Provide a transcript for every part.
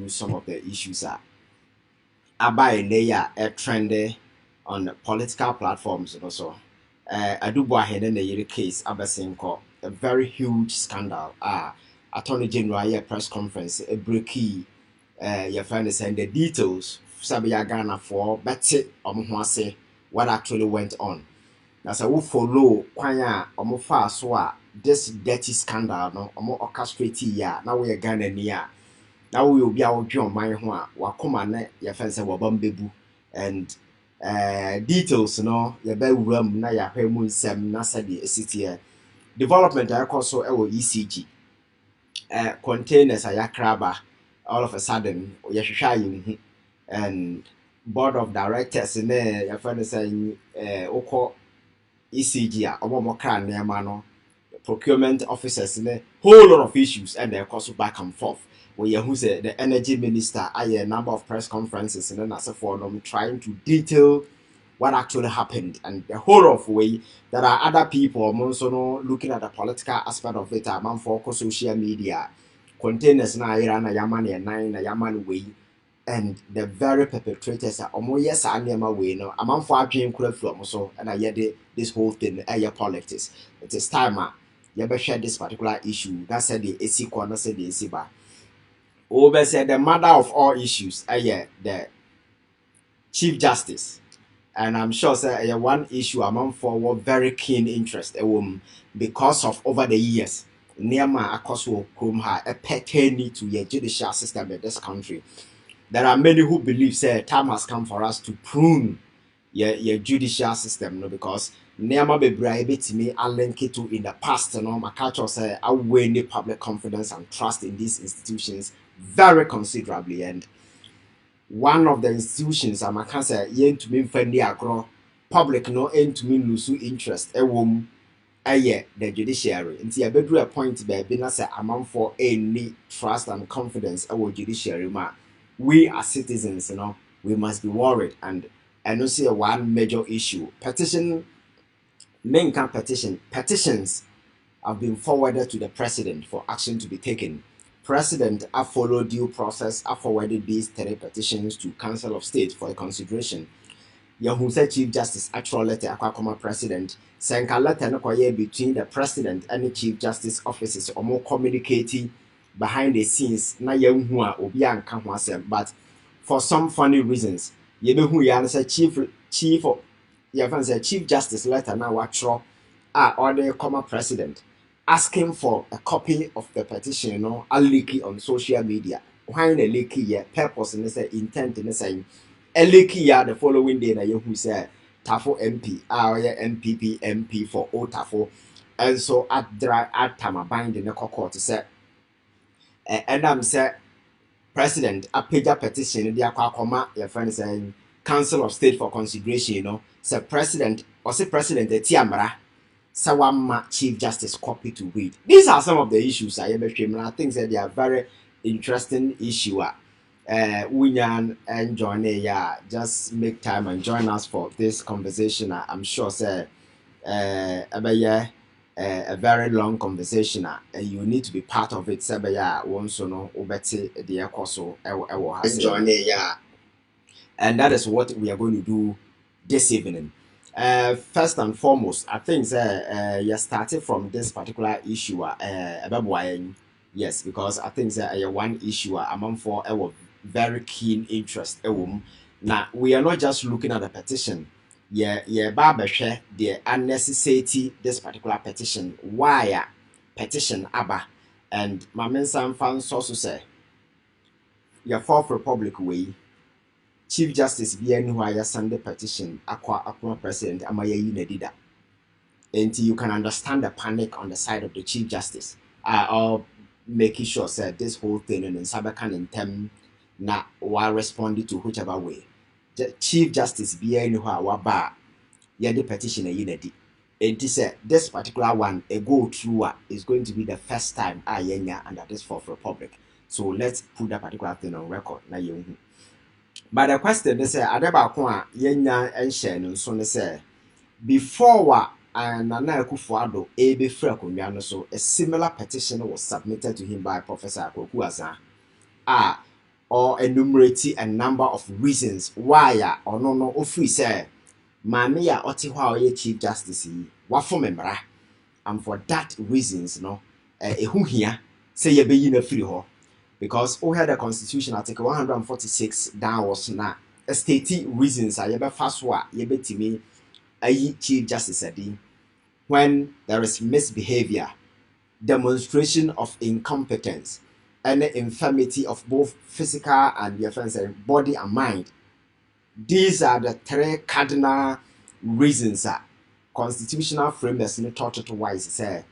through some of the issues that about a layer a trend on political platforms also. I do buy in the case Abasinko, a very huge scandal. Attorney General press conference, a breaky, your friend is saying the details, Sabia Ghana for Betty Omwase, what actually went on. That's a who follow Kwanya Omofa so this dirty scandal, no, Omo orchestrate ya, now we are Ghana near. Now we will be our John my hua wakoma ne your fence wabambebu and details no your bell room na ya hemun sem na sadi city development I also ECG containers are crabber all of a sudden you and board of directors in there your friend is saying oko ECG omo kran near procurement officers in a whole lot of issues and they're also back and forth. Where you who say the energy minister a number of press conferences and then as a forum trying to detail what actually happened and the whole of way there are other people also looking at the political aspect of it among for social media containers na na yaman and nine na yaman way and the very perpetrators are almost yes and way no among for dream could from so and I hear this whole thing politics. It is time you share this particular issue that said the AC corner said the AC bar. Over said the mother of all issues, the Chief Justice. And I'm sure say one issue among for very keen interest because of over the years. Nearma Akoswo Krumha a pertaining to your judicial system in this country. There are many who believe say time has come for us to prune your judicial system, no, because nearma be bribe me I link it to in the past, no, my culture say I win the public confidence and trust in these institutions very considerably. And one of the institutions I'm a cancer yen to mean friendly agro public no end to mean lose interest the judiciary. And see a better point by being as a amount for any trust and confidence our judiciary ma. We as citizens, we must be worried and don't see one major issue. Petitions have been forwarded to the president for action to be taken. President have followed due process, have forwarded these 3 petitions to Council of State for consideration. Yahu said Chief Justice actual letter Akwakoma president. Senka letter no between the president and the Chief Justice offices or more communicating behind the scenes. Na yahu obi anka ho asem, but for some funny reasons, yebehu ya say Chief Justice letter na watro or the comma president asking for a copy of the petition, a leaky on social media. Why a leaky purpose and say intent in the same a leaky the following day na who said Tafo MP, our MPP MP for Otafo, and so at dry at time binding the court to say and I'm said president a page petition in the Aquacoma, your friend saying Council of State for consideration, say president or say president the Tiamara. Sawama Chief Justice copy to read. These are some of the issues I ever came, and I think that they are very interesting issue. Winyan and John, just make time and join us for this conversation. I'm sure, say, a very long conversation, and you need to be part of it. Sabaya, once you know, obeti the akoso, John, and that is what we are going to do this evening. First and foremost, I think you started from this particular issue. Yes, because I think that one issue among for a very keen interest. Now we are not just looking at the petition. Baba share the unnecessity this particular petition. Why petition Abba and my men some fans also say your fourth republic way. Chief Justice BN who I Sunday petition Aqua President Amaya Unedida. And you can understand the panic on the side of the Chief Justice. Or making sure that this whole thing and Sabakan and Tem na while responding to whichever way. The Chief Justice BN who I bar the petition a unity. And he said this particular one a go through is going to be the first time I under this fourth republic. So let's put that particular thing on record. Now you. But the question is, Adeba Yenya and Shannon, so say, before Nana Kufuado, A.B. Frekundiano, so a similar petition was submitted to him by Professor Kokuaza. or enumerate a number of reasons why or no free say Mami ya oti hwa ye Chief Justice yi wafo membra, and for that reasons no ehu hia say ye be yi na free ho, because we had the Constitution Article 146 down was na state reasons a ye be fa so a ye betimi ayi Chief Justice adi when there is misbehavior, demonstration of incompetence, and the infirmity of both physical and body and mind. These are the three cardinal reasons constitutional framers in taught to wise say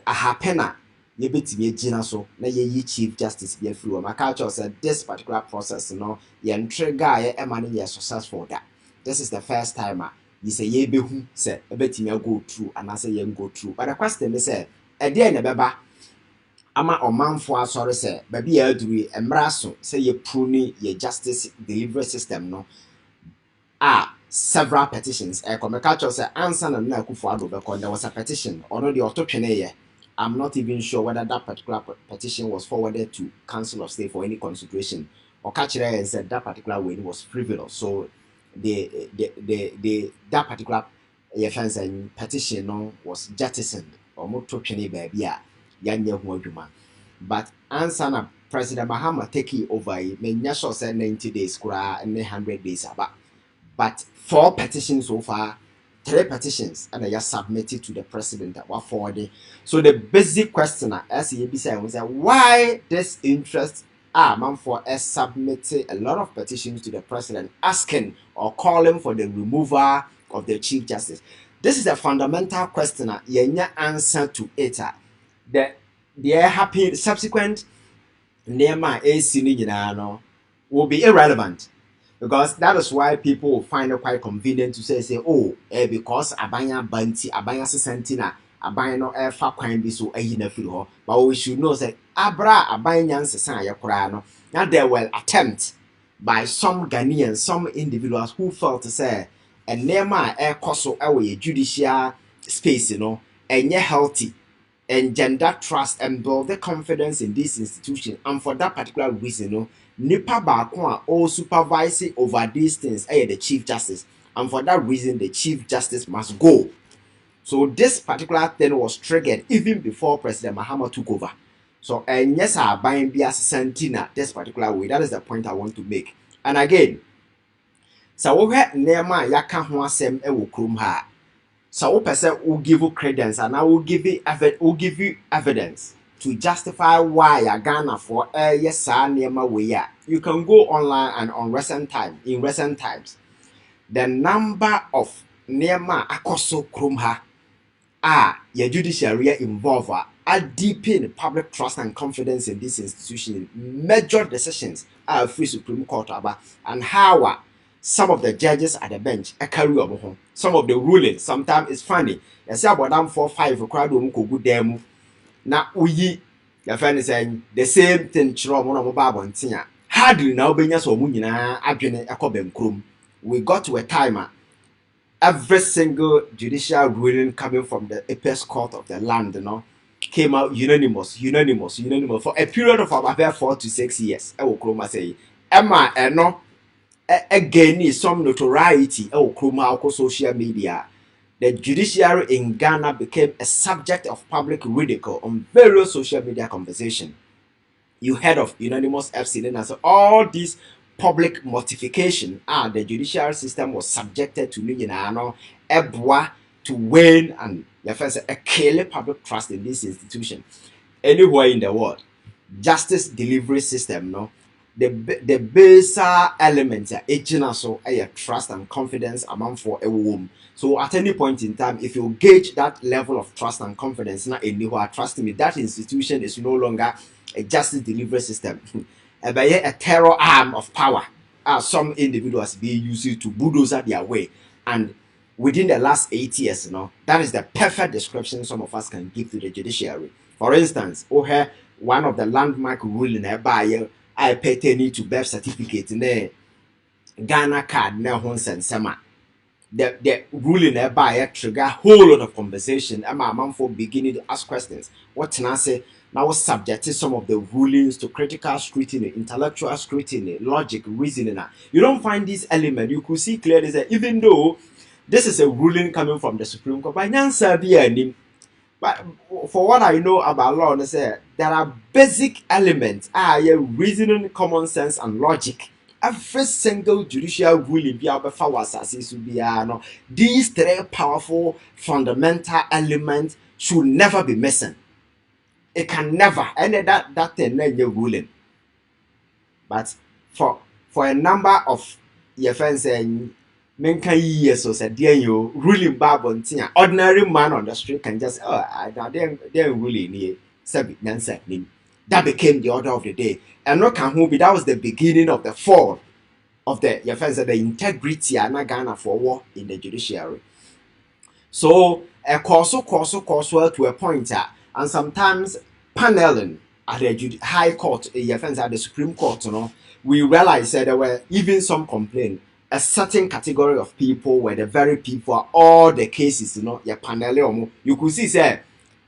a hapena ye betimi agina so na ye Chief Justice be free. My culture said this particular process ye trigger ye emani ye successful that. This is the first time you say ye behu say ebetimi go through and I say ye go through. But the question is say e dey na beba ama omanfo asori say baby ya aduru emra so say ye prune ye justice delivery system no several petitions. Culture say answer na Akufo-Addo because there was a petition already autopene. I'm not even sure whether that particular petition was forwarded to Council of State for any consideration. Or Kachire said that particular way was frivolous. So that particular petition was jettisoned or motopene baby. But answer na President Mahama take over. Menya sure say 90 days and 100 days about. But 4 petitions so far, 3 petitions, and I just submitted to the president that were forwarded. So the basic question, as you said, was why this interest man for us submitted a lot of petitions to the president asking or calling for the removal of the Chief Justice. This is a fundamental question. You answer to it. The happy subsequent Nema AC will be irrelevant. Because that is why people will find it quite convenient to say because abanya banti, abanya sesentina, abanya no fa kwan bi so ayi na firi ho. But we should know that abra abanya nsesan ayekora no. Now there were attempts by some Ghanaians, some individuals who felt to say and nema koso ewe judicial space enye healthy, engender trust and build the confidence in this institution, and for that particular reason nipa baako all supervising over these things the Chief Justice, and for that reason the Chief Justice must go. So this particular thing was triggered even before President Mahama took over. So and yes, I buying be Santina this particular way. That is the point I want to make. And again, so we had nema yaka ho asem ewo krom ha. So we person will give you credence and I will give you evidence to justify why a Ghana for yes nema way. You can go online and in recent times, the number of nema akoso krumha your judiciary involved deepen public trust and confidence in this institution. Major decisions are free Supreme Court and how some of the judges at the bench carry over home. Some of the rulings sometimes it's funny. You say about them 4-5 crowd go good them. Now we your friend is saying the same thing hardly now we got to a timer. Every single judicial ruling coming from the apex court of the land came out unanimous for a period of about 4 to 6 years. I will chroma say Emma again some notoriety chroma social media. The judiciary in Ghana became a subject of public ridicule on various social media conversation. You heard of unanimous FCN, and so all these public mortification the judicial system was subjected to Ep1 to wane and a kill public trust in this institution. Anywhere in the world, justice delivery system the basic elements so trust and confidence among for a womb. So at any point in time, if you gauge that level of trust and confidence anywhere, trust me, that institution is no longer a justice delivery system. A terror arm of power some individuals be used to bulldoze their way. And within the last 8 years that is the perfect description some of us can give to the judiciary. For instance, one of the landmark ruling I pertain to birth certificate in Ghana card the ruling trigger a whole lot of conversation. I'm for beginning to ask questions. What can I say? now subject some of the rulings to critical scrutiny, intellectual scrutiny, logic, reasoning. You don't find this element. You could see clearly that even though this is a ruling coming from the Supreme Court, but for what I know about law, they say there are basic elements, reasoning, common sense, and logic. Every single judicial ruling be able to these three powerful fundamental elements should never be missing. It can never, and that thing ruling. But for a number of your friends saying, men can years or said, dear you ruling Bible, ordinary man on the street can just, oh, they're really near that became the order of the day. And no can be that was the beginning of the fall of the your friends the integrity and Ghana for war in the judiciary. So a course to a point, and sometimes paneling at the High Court, your friends at the Supreme Court, we realized that there were even some complaints. A certain category of people were the very people, all the cases, your panel, you could see, say,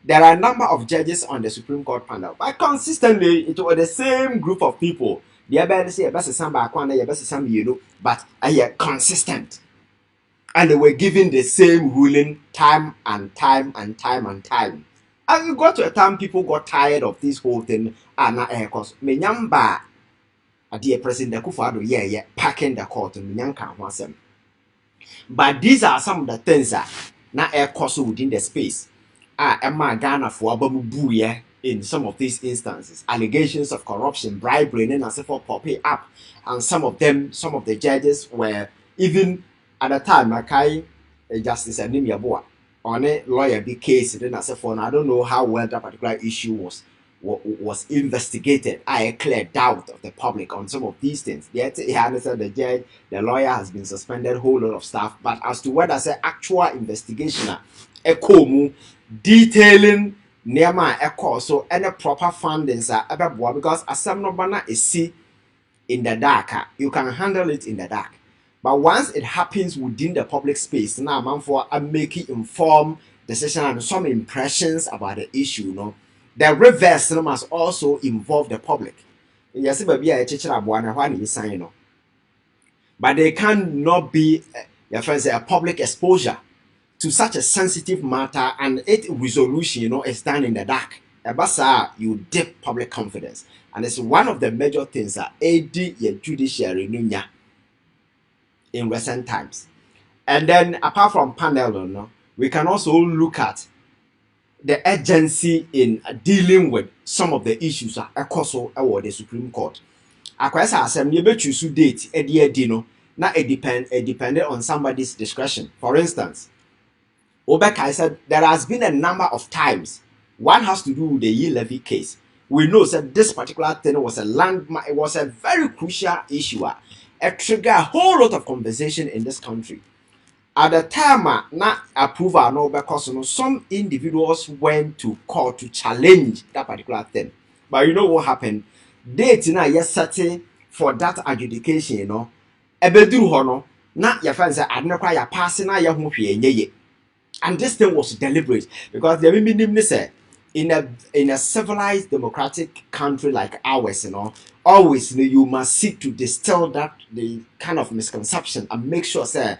there are a number of judges on the Supreme Court panel, but consistently, it was the same group of people. The best say, best some back one, the best some but consistent. And they were given the same ruling time and time and time and time. And you got to a time people got tired of this whole thing. And because menyamba dear President Kufuor packing the court and menyanka wasem. But these are some of the things that na air course within the space. Emma Ghana for Abamu in some of these instances. Allegations of corruption, bribery, and as for popping up. And some of the judges were even at the time, Makai Justice Anemia Boa on a lawyer be case, then as for I don't know how well that particular issue was investigated. I clear doubt of the public on some of these things. Yet he understood the judge, the lawyer has been suspended, whole lot of stuff. But as to whether say actual investigation, a detailing Nema Echo so any proper fundings are because as some nobana is see in the dark, you can handle it in the dark. But once it happens within the public space, now man for making informed decision and some impressions about the issue, the reverse must also involve the public. Yes, baby, I teach you sign, but they cannot be your friends a public exposure to such a sensitive matter, and its resolution, is done in the dark. Abasa, you dip public confidence, and it's one of the major things that AD your judiciary nunya in recent times. And then apart from panel, we can also look at the urgency in dealing with some of the issues that also award the Supreme Court. Akwesa assembly be choose date na it depended on somebody's discretion. For instance, Obeka said there has been a number of times one has to do with the year levy case. We know that this particular thing was a landmark, it was a very crucial issue. It triggered a whole lot of conversation in this country. At the time, not approval no because some individuals went to court to challenge that particular thing. But you know what happened? Date na yesterday for that adjudication, ebeduru hono na your friends say adnekwa ya pass na ya ho hwe enye. And this thing was deliberate because the meaning say in a civilized democratic country like ours, always you must seek to distill that the kind of misconception and make sure say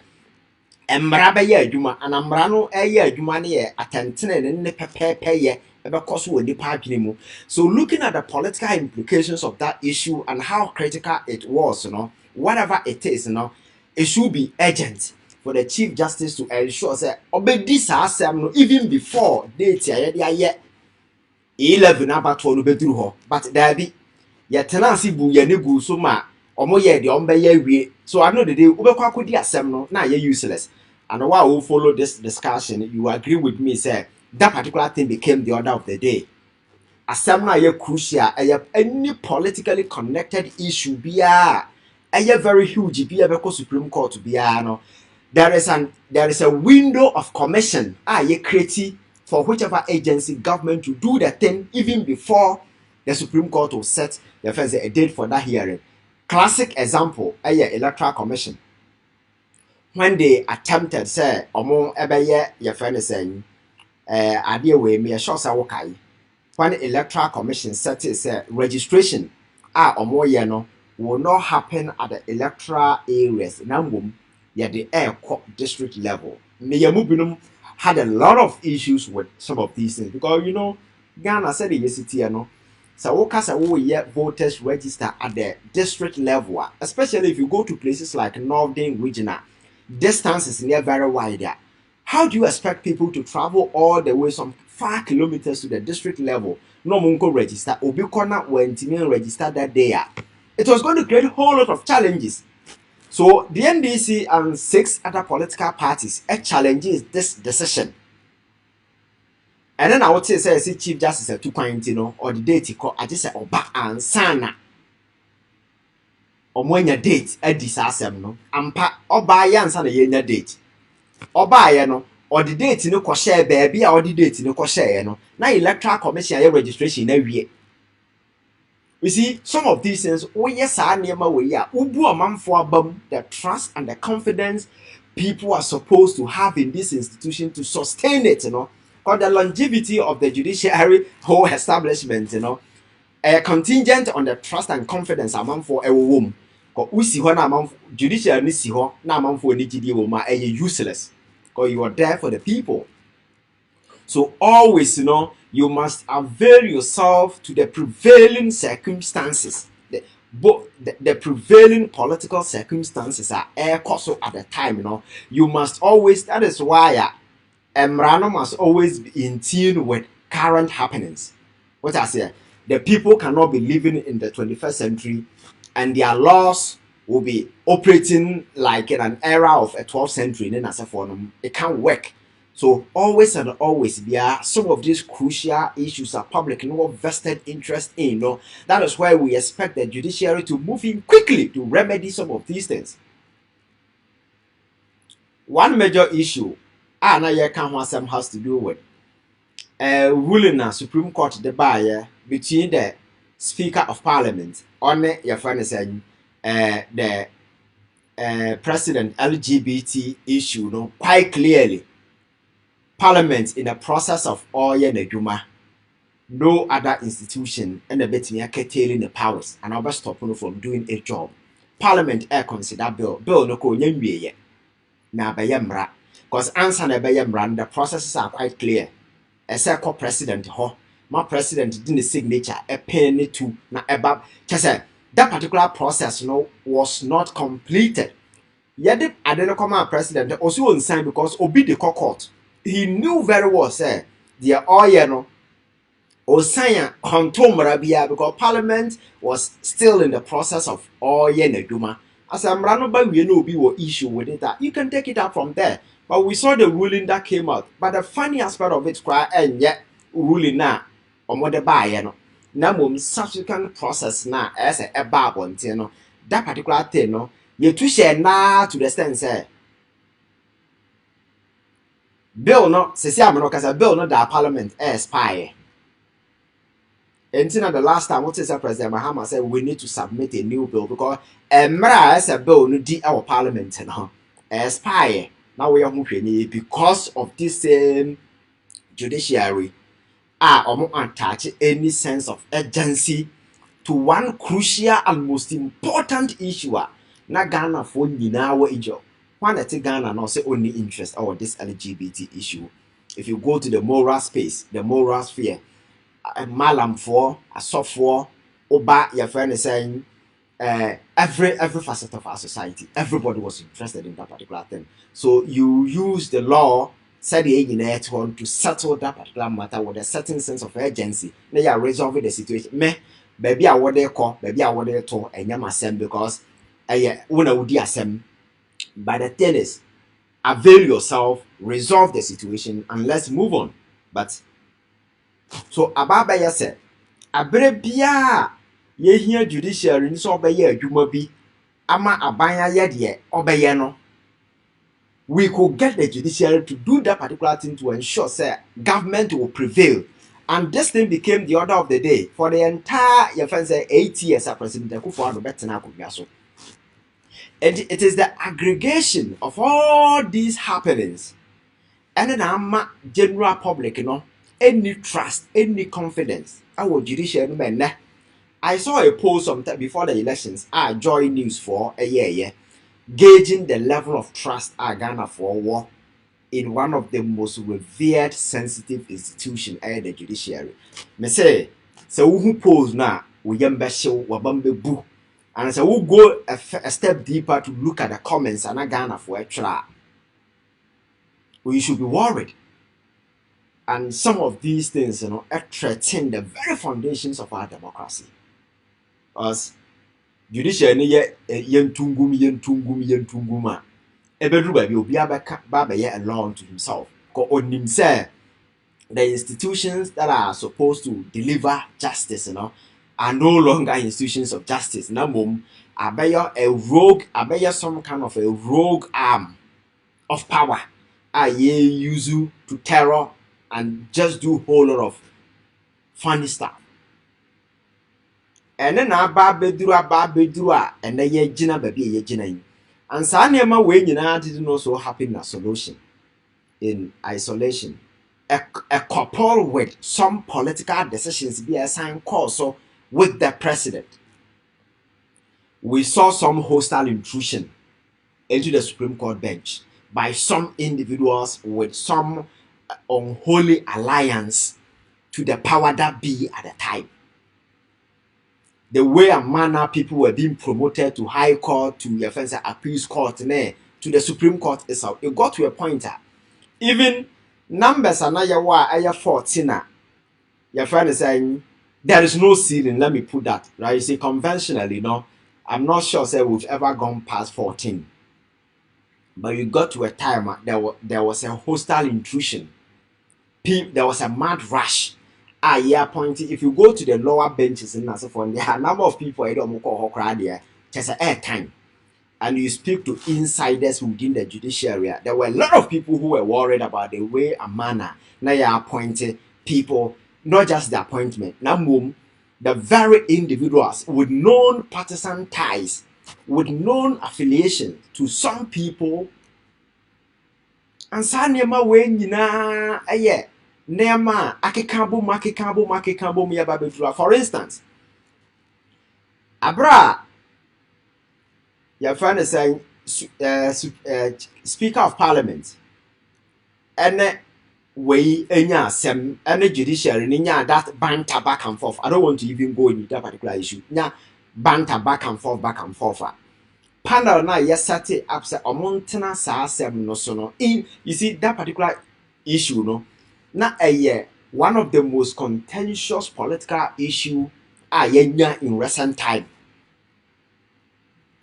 emmara be ye adwuma and amra no eye adwuma ne ye atentene ne pepepe ye because we di party mu. So looking at the political implications of that issue and how critical it was, whatever it is, it should be urgent for the Chief Justice to ensure say obedi sa asem no even before date ya 11 about no beduru ho. But there be ye tenancy bu ye ne gu so ma omo ye de ombe ye wie. So I know the day ubekwa akodi asem no na ye useless. And while we follow this discussion, you agree with me say that particular thing became the order of the day. Asem na ye crucial, any politically connected issue biya, very huge biya beko Supreme Court biya no. There is a window of commission ye create for whichever agency government to do the thing even before the Supreme Court will set the first a date for that hearing. Classic example, electoral commission. When they attempted say omo ebe ye your friend is saying idea we me a short sa wokai when electoral commission set is registration omoye no will not happen at the electoral areas nambum yeah the air district level me had a lot of issues with some of these things because Ghana said the city no so what can say voters register at the district level especially if you go to places like northern regional distances near very wide there. How do you expect people to travel all the way some 5 kilometers to the district level? No munko register. Obi corner when Timmy register that day. It was going to create a whole lot of challenges. So the NDC and 6 other political parties challenges this decision. And then I would say Chief Justice at 2.0 or the date I just said Oba and Sana. Or when your date at this no. Ampa Oba Yansana yenya date. Oba no. Or the date no ko share baby or the date no ko share no na electoral commission registration na wie. You see some of these things yes are near way ya ubu amanfo abam the trust and the confidence people are supposed to have in this institution to sustain it because the longevity of the judiciary whole establishment a contingent on the trust and confidence amanfo wom ko usi ho na amanfo judiciary ni si ho na amanfo ni gidi wo ma useless because you are there for the people. So always, you must avail yourself to the prevailing circumstances. The prevailing political circumstances are also at the time, You must always, that is why Emrano must always be in tune with current happenings. What I say, the people cannot be living in the 21st century and their laws will be operating like in an era of a 12th century. Then as a form, it can't work. So always and always, there are some of these crucial issues are public no vested interest in. That is why we expect the judiciary to move in quickly to remedy some of these things. One major issue, has to do with ruling na Supreme Court the buyer between the Speaker of Parliament on your friend saying the President LGBT issue quite clearly. Parliament in the process of all Neduma, no other institution and a bit me curtailing the powers and I'll stop from doing a job. Parliament consider bill no ko yet. Na bayamra because answer na bayamra the processes are quite clear. A circle president my president didn't signature a penny to na eba say that particular process was not completed. Yet I didn't come out president also unsigned because obi the court. He knew very well say the oil or sign control because Parliament was still in the process of oil neduma. As I'm running by we know be what issue with it that you can take it up from there. But we saw the ruling that came out. But the funny aspect of it cry and yet ruling now on what the buy now subsequent process now as a babon that particular thing you to share now to the extent say bill bill that Parliament expire. And the last time, what is President Mahama said, we need to submit a new bill because as a bill no di our Parliament expire. Now we are moving because of this same judiciary. Attach any sense of urgency to one crucial and most important issue. Na Ghana for our issue. One that Ghana not say only interest or this LGBT issue. If you go to the moral space, the moral sphere. Malamfoɔ asɔfoɔ oba your friend is saying every facet of our society everybody was interested in that particular thing, so you use the law said the to settle that particular matter with a certain sense of urgency. Now you are resolving the situation baby I want call baby I want to and yamasem because una would asem. But the thing is avail yourself, resolve the situation and let's move on. But so ababa ya said abere bia ye hia judiciary ni so obeye adwuma bi ama abanya ye de obeye no, we could get the judiciary to do that particular thing to ensure say government will prevail. And this thing became the order of the day for the entire your friend say 8 years as President Akufo-Addo betena akugwa so. And it is the aggregation of all these happenings and then general public any trust, any confidence. Our judiciary men. I saw a poll sometime before the elections. Joy News for a year, gauging the level of trust Ghana for war in one of the most revered, sensitive institutions, the judiciary. Me say, so who polls now? We yambe show wabambe boo, and so we'll go a step deeper to look at the comments and Ghana for a trial. We should be worried. And some of these things, threaten the very foundations of our democracy. As judiciary yentungum ebedru ba bi obi abeka ba be alone to himself. Ko onim say the institutions that are supposed to deliver justice, are no longer institutions of justice. Na mom abeya a rogue, abeya some kind of a rogue arm of power. Ye use to terror and just do a whole lot of funny stuff. And then aba beduru and then ye jina baby ye jina. And Sanyama way didn't also happen in a solution in isolation. A couple with some political decisions be assigned also with the president. We saw some hostile intrusion into the Supreme Court bench by some individuals with some unholy alliance to the power that be at the time. The way and manner people were being promoted to High Court, to your friends appeals court, to the Supreme Court itself, it got to a point that even numbers are now 14. Your friend is saying there is no ceiling. Let me put that right. You see, conventionally, I'm not sure say we've ever gone past 14. But you got to a time there was a hostile intrusion. There was a mad rush. Pointing. If you go to the lower benches in Nasafon, there are a number of people I don't call there. Just an air time. And you speak to insiders within the judiciary. There were a lot of people who were worried about the way and manner now you appointed people, not just the appointment. Now, the very individuals with known partisan ties, with known affiliation to some people, and Sanyama when Nema Akikabo Miyababetra. For instance, Abra, your friend is saying, Speaker of Parliament, and way enya sem and judiciary ninya that banter back and forth. I don't want to even go into that particular issue. Nya banter back and forth. Panel na yes up say omontena sa asem no so no. In you see that particular issue na one of the most contentious political issue in recent time.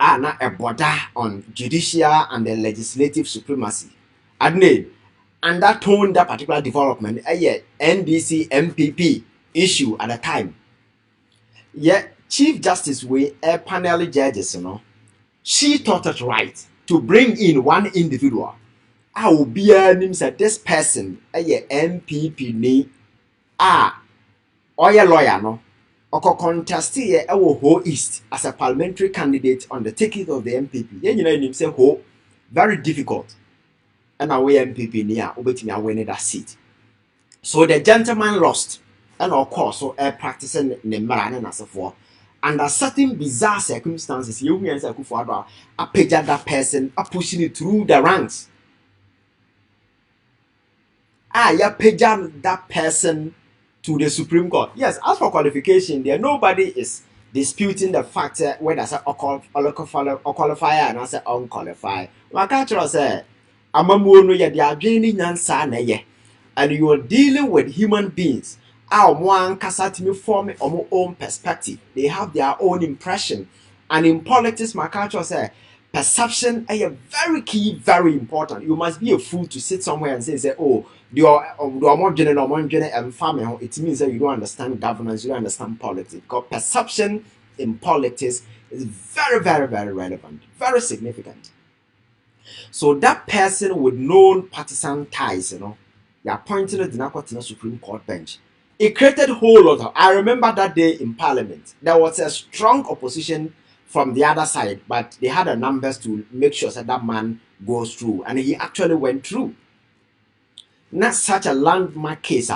Na a border on judicial and the legislative supremacy. And that tone that particular development NDC MPP issue at the time. Chief Justice way panel judges, she thought it right to bring in one individual. I will be named that this person MPP ni or lawyer or contest here Ho East as a parliamentary candidate on the ticket of the MPP. Say ho very difficult. And away MPP near obetimi winning that seat. So the gentleman lost, and of course, so practicing the Maran as for under certain bizarre circumstances, you and Sakufadra a page that person are pushing it through the ranks. You page that person to the Supreme Court. Yes, as for qualification, there nobody is disputing the fact whether I qualifier and I say unqualified. My culture say. Amamuono ya de adwene nyansa na ye, and you are dealing with human beings. Our one kasatimi form own own perspective. They have their own impression, and in politics, my culture say perception is very key, very important. You must be a fool to sit somewhere and say oh, it means that you don't understand governance, you don't understand politics. Because perception in politics is very, very, very relevant, very significant. So that person with known partisan ties, they appointed the Supreme Court bench. It created a whole lot of. I remember that day in Parliament, there was a strong opposition from the other side, but they had the numbers to make sure that man goes through, and he actually went through. Not such a landmark case,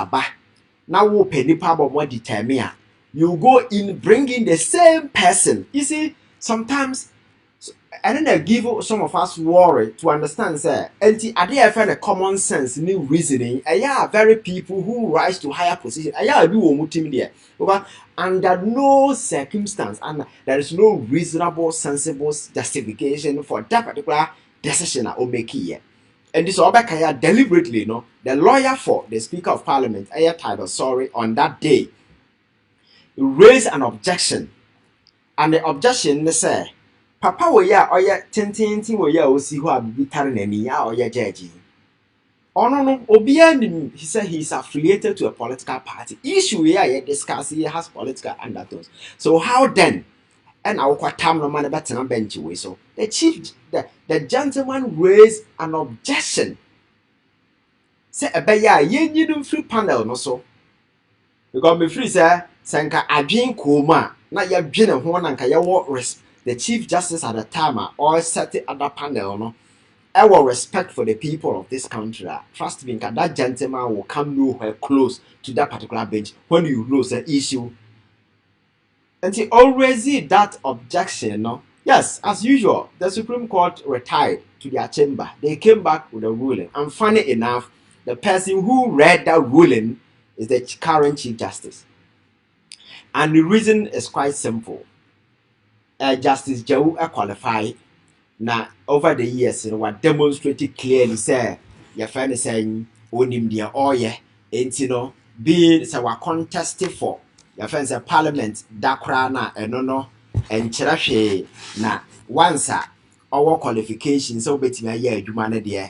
now wo penny power more determine. You go in, bring in the same person. You see, sometimes, and then I give some of us worry to understand, sir. And I did find a common sense, new reasoning. Yeah, very people who rise to higher position. Yeah, do mutim there. Because under no circumstance, and there is no reasonable, sensible justification for that particular decision I will make here. And this Obakaya deliberately, the lawyer for the Speaker of Parliament, title, sorry, on that day, raised an objection. And the objection say, Papa wo ya oye tintintin wo ya osi ho abitare nani ya oye judge. Ono no obia nim, he said he is affiliated to a political party. Issue here you discuss he has political undertones. So how then? And our kwatam no man better bench way. So the gentleman raised an objection. Say ebeya ye nyidum free panel no so. Because me free say senka adwen koma na ya dwene ho na nka ye wo the Chief Justice at the time or set the other panel no I will respect for the people of this country. Trust me, that gentleman will come nowhere close to that particular bench when you know the issue. And he always that objection, no? Yes, as usual, the Supreme Court retired to their chamber. They came back with a ruling. And funny enough, the person who read that ruling is the current Chief Justice. And the reason is quite simple. Justice Jau qualified. Now, over the years, what demonstrated clearly say, your friend is saying, onim dear oye, ain't being so what contested for your friends at Parliament, Dakrana, and no, and Cherache, na once our qualifications, so betting a year, humanity,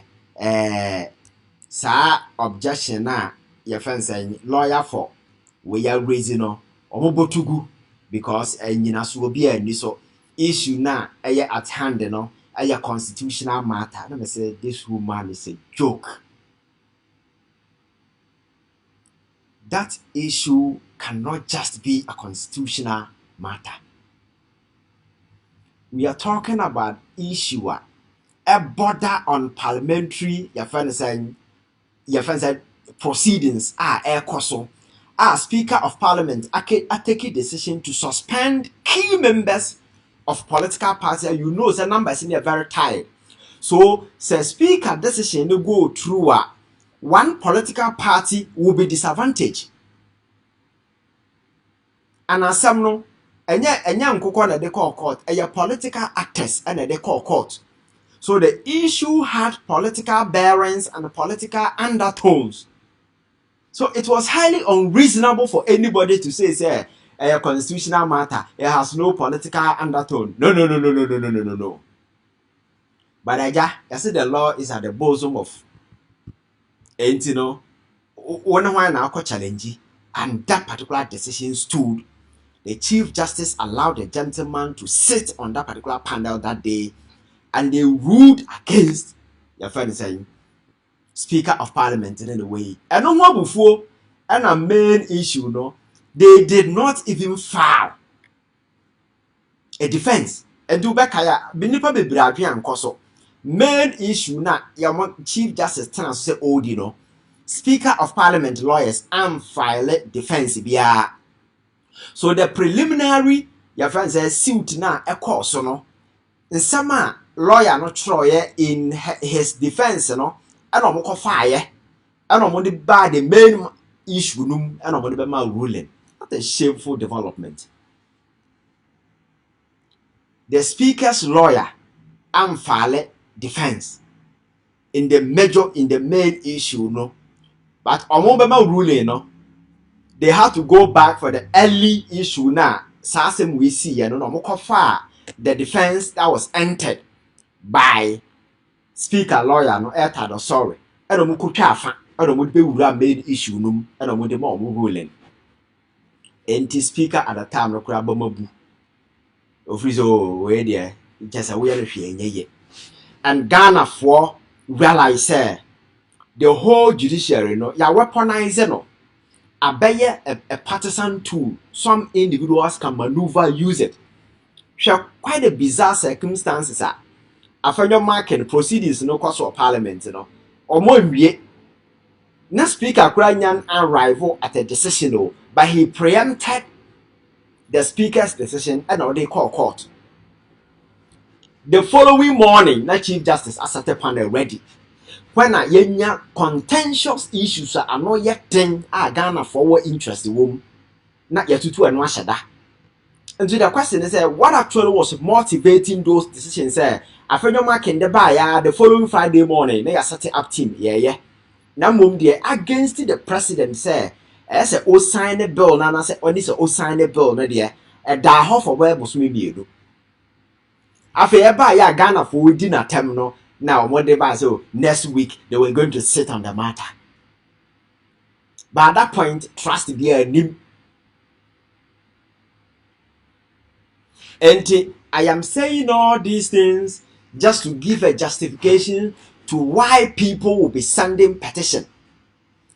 sa objection na your friends saying, lawyer for we are raising or mobotugu because and will be a so issue na at hand, a constitutional matter. Let me say this woman is a joke. That issue cannot just be a constitutional matter. We are talking about issue a border on parliamentary proceedings air koso. Speaker of Parliament I take a decision to suspend key members of political parties. You know the numbers in there very tight. So, say speaker decision to go through one political party will be disadvantaged. And as some no, enya nkoko na they call court, political actors and they call court. So the issue had political bearings and political undertones. So it was highly unreasonable for anybody to say a constitutional matter. It has no political undertone. No. But I say the law is at the bosom of, and one now challenge, and that particular decision stood. The Chief Justice allowed the gentleman to sit on that particular panel that day, and they ruled against your friend saying Speaker of Parliament in any way. And no more before, and a main issue, they did not even file a defense. And do back binipa be brapi and koso. Main issue na your Chief Justice Tana say Speaker of Parliament lawyers and file defense biya. So the preliminary your friend says suit na a course no. In some lawyer no troye in his defense and omoko fire and omodi by the main issue num and omodi be ma ruling. What a shameful development. The speaker's lawyer and file defense in the main issue but omobema ruling they have to go back for the early issue now. Sasem we see the defense that was entered by speaker lawyer sorry and omukutwa main issue and omodema ruling. Enti speaker at the time no krabamabu ofrizo we there just a weird hwe and Ghana for realize the whole judiciary ya weaponize a partisan tool. Some individuals can maneuver, use it. Quite a bizarre circumstances I find your market proceedings no cost of parliament or more na speaker Kranyan arrival at a decision, but he preempted the speaker's decision and now they call court. The following morning, the Chief Justice asate panel ready. When a yenya contentious issues are not yet thing Ghana forward interest wom not yet to and washada. And so the question is what actually was motivating those decisions? I find your mark in the buyer the following Friday morning, they are setting up team. Yeah. Now mum dear against the president say as a o sign a bill, Nana said when this o sign a bill, no dear, a da half of where was maybe you. After buy Ghana for dinner terminal. Now, what they buy so next week they were going to sit on the matter. But at that point, trust be a name. And I am saying all these things just to give a justification to why people will be sending petition.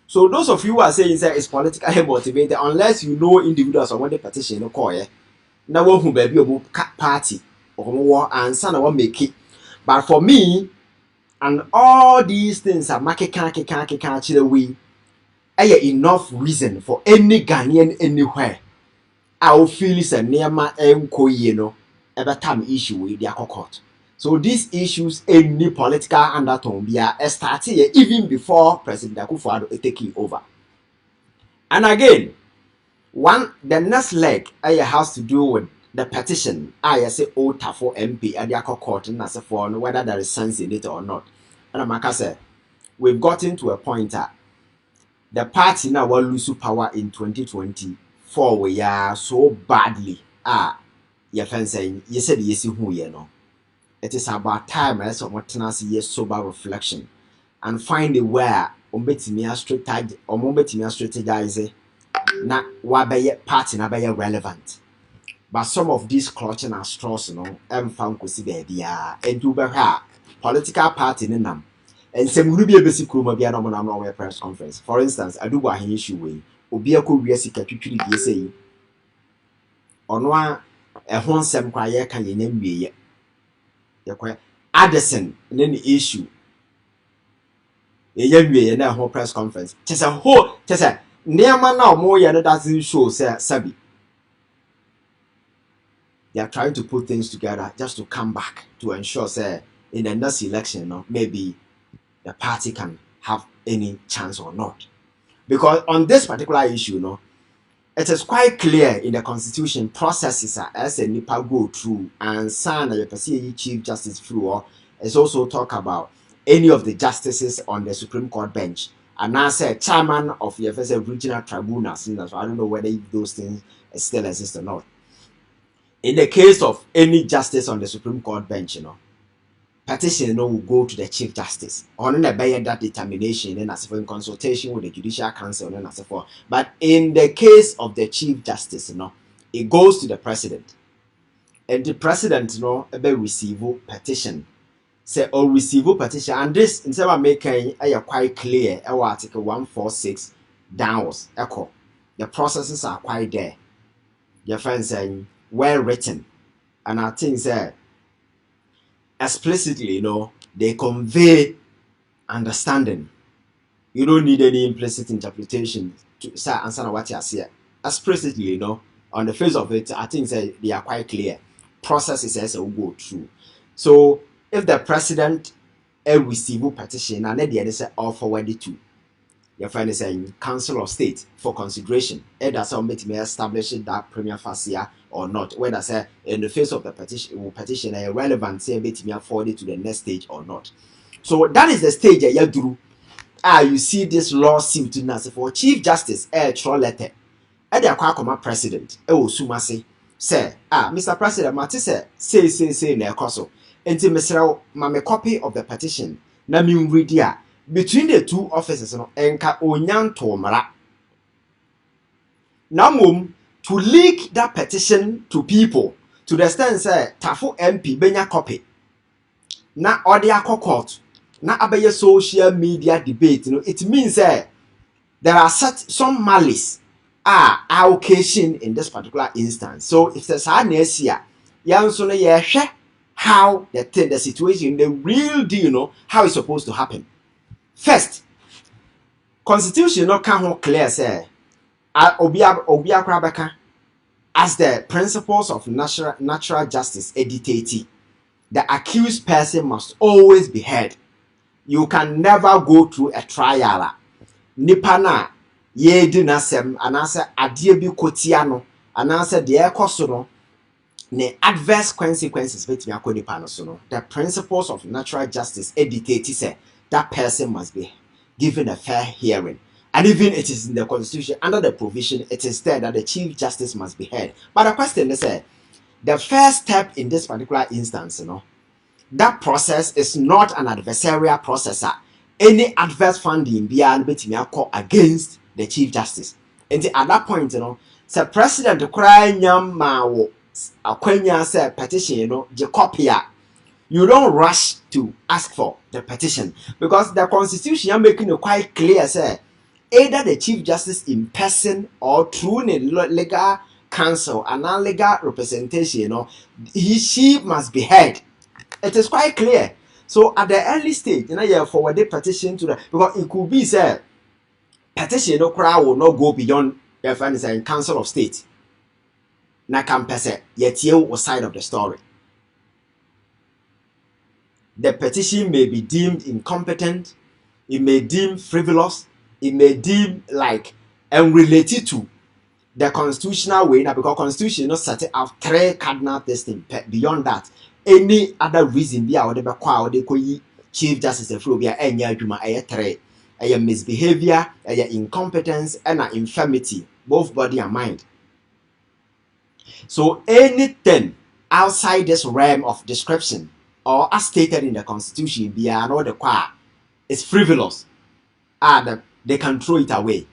So those of you who are saying that it's politically motivated, unless you know individuals on what the petition no call now one who baby a party or more and son or make it. But for me, and all these things are make can't way. Enough reason for any Ghanaian anywhere. I will feel it's a nearma enko every time issue with their court. So these issues any political undertone be started even before President Akufo-Addo taking over. And again, the next leg has to do with the petition. I say for MP at the court and as for whether there is sense in it or not. And I'm say we've gotten to a point that the party now will lose power in 2024 we are so badly. Your friend saying you said yes who you know. It is about time as of what yes sober reflection and find a where strategize na why party na be relevant. But some of these clutching and straws found baby and do political party in them. And some will be a basic room of the press conference. For instance, I do what he issue way. Obiako Riesica to say on one a home sem quiet can you name me yet. Addison and then the issue. A young way in a whole press conference. Just a whole, just a near man now more than doesn't show, say, Sabi. They are trying to put things together just to come back to ensure, say, in the next election, maybe the party can have any chance or not. Because on this particular issue, it is quite clear in the constitution processes as a NIPA go through and sign the Chief Justice through. It's also talk about any of the justices on the Supreme Court bench. And now say chairman of the regional tribunals. So I don't know whether those things still exist or not. In the case of any justice on the Supreme Court bench, petition will go to the Chief Justice. On the bay that determination and as in consultation with the Judicial Council and as forth. But in the case of the Chief Justice, it goes to the President. And the President receive petition. Say or receive petition. And this instead of making quite clear Article 146 downwards. Echo. The processes are quite there. Your friend saying well written. And I think that explicitly, they convey understanding. You don't need any implicit interpretation to answer what you say. Explicitly, on the face of it, I think that they are quite clear. Processes as will go through. So if the president receive a petition and then the other say all forwarded to your friend is saying Council of State for consideration. Either somebody may establish that premier facie or not. Whether say in the face of the petition relevant say it may afford it to the next stage or not. So that is the stage you do. You see this lawsuit in as for Chief Justice throw letter. The Aquacoma President Sumasi say Mr. President Matisse say na ekoso. Enti Mr. Mame copy of the petition. Na mi read ya. Between the two offices, enka onyan tomara. Now, to leak that petition to people to the extent say Tafo MP benya copy. Na audio court. Na abeye social media debate. It means there are some malice occasion in this particular instance. So if there's an issue, how the situation, the real deal, how it's supposed to happen. First, constitution no can ho clear say obi akra beka as the principles of natural justice dictate, the accused person must always be heard. You can never go through a trial. Nipa na ye di nasem anase ade bi kotia no anase de ekoso no ne adverse consequences betimi akoni pa no so no. The principles of natural justice dictate say that person must be given a fair hearing. And even it is in the constitution, under the provision, it is there that the chief justice must be heard. But the question is, the first step in this particular instance, that process is not an adversarial process. Any adverse finding be against the chief justice. And at that point, the president cry nyam mawo akwenya say petition, jekopia. You don't rush to ask for the petition because the constitution are making it quite clear, say either the chief justice in person or through a legal counsel and non-legal representation, she must be heard. It is quite clear. So at the early stage, you forward the petition to the, because it could be said petition crowd will not go beyond your friends and council of state. Na can pese yet you side of the story. The petition may be deemed incompetent, it may deem frivolous, it may deem like unrelated to the constitutional way now, because constitution not set out 3 cardinal things. Beyond that, any other reason be our chief justice a be a misbehavior, a incompetence, and an infirmity, both body and mind. So anything outside this realm of description or as stated in the constitution be another qua is frivolous. They can throw it away.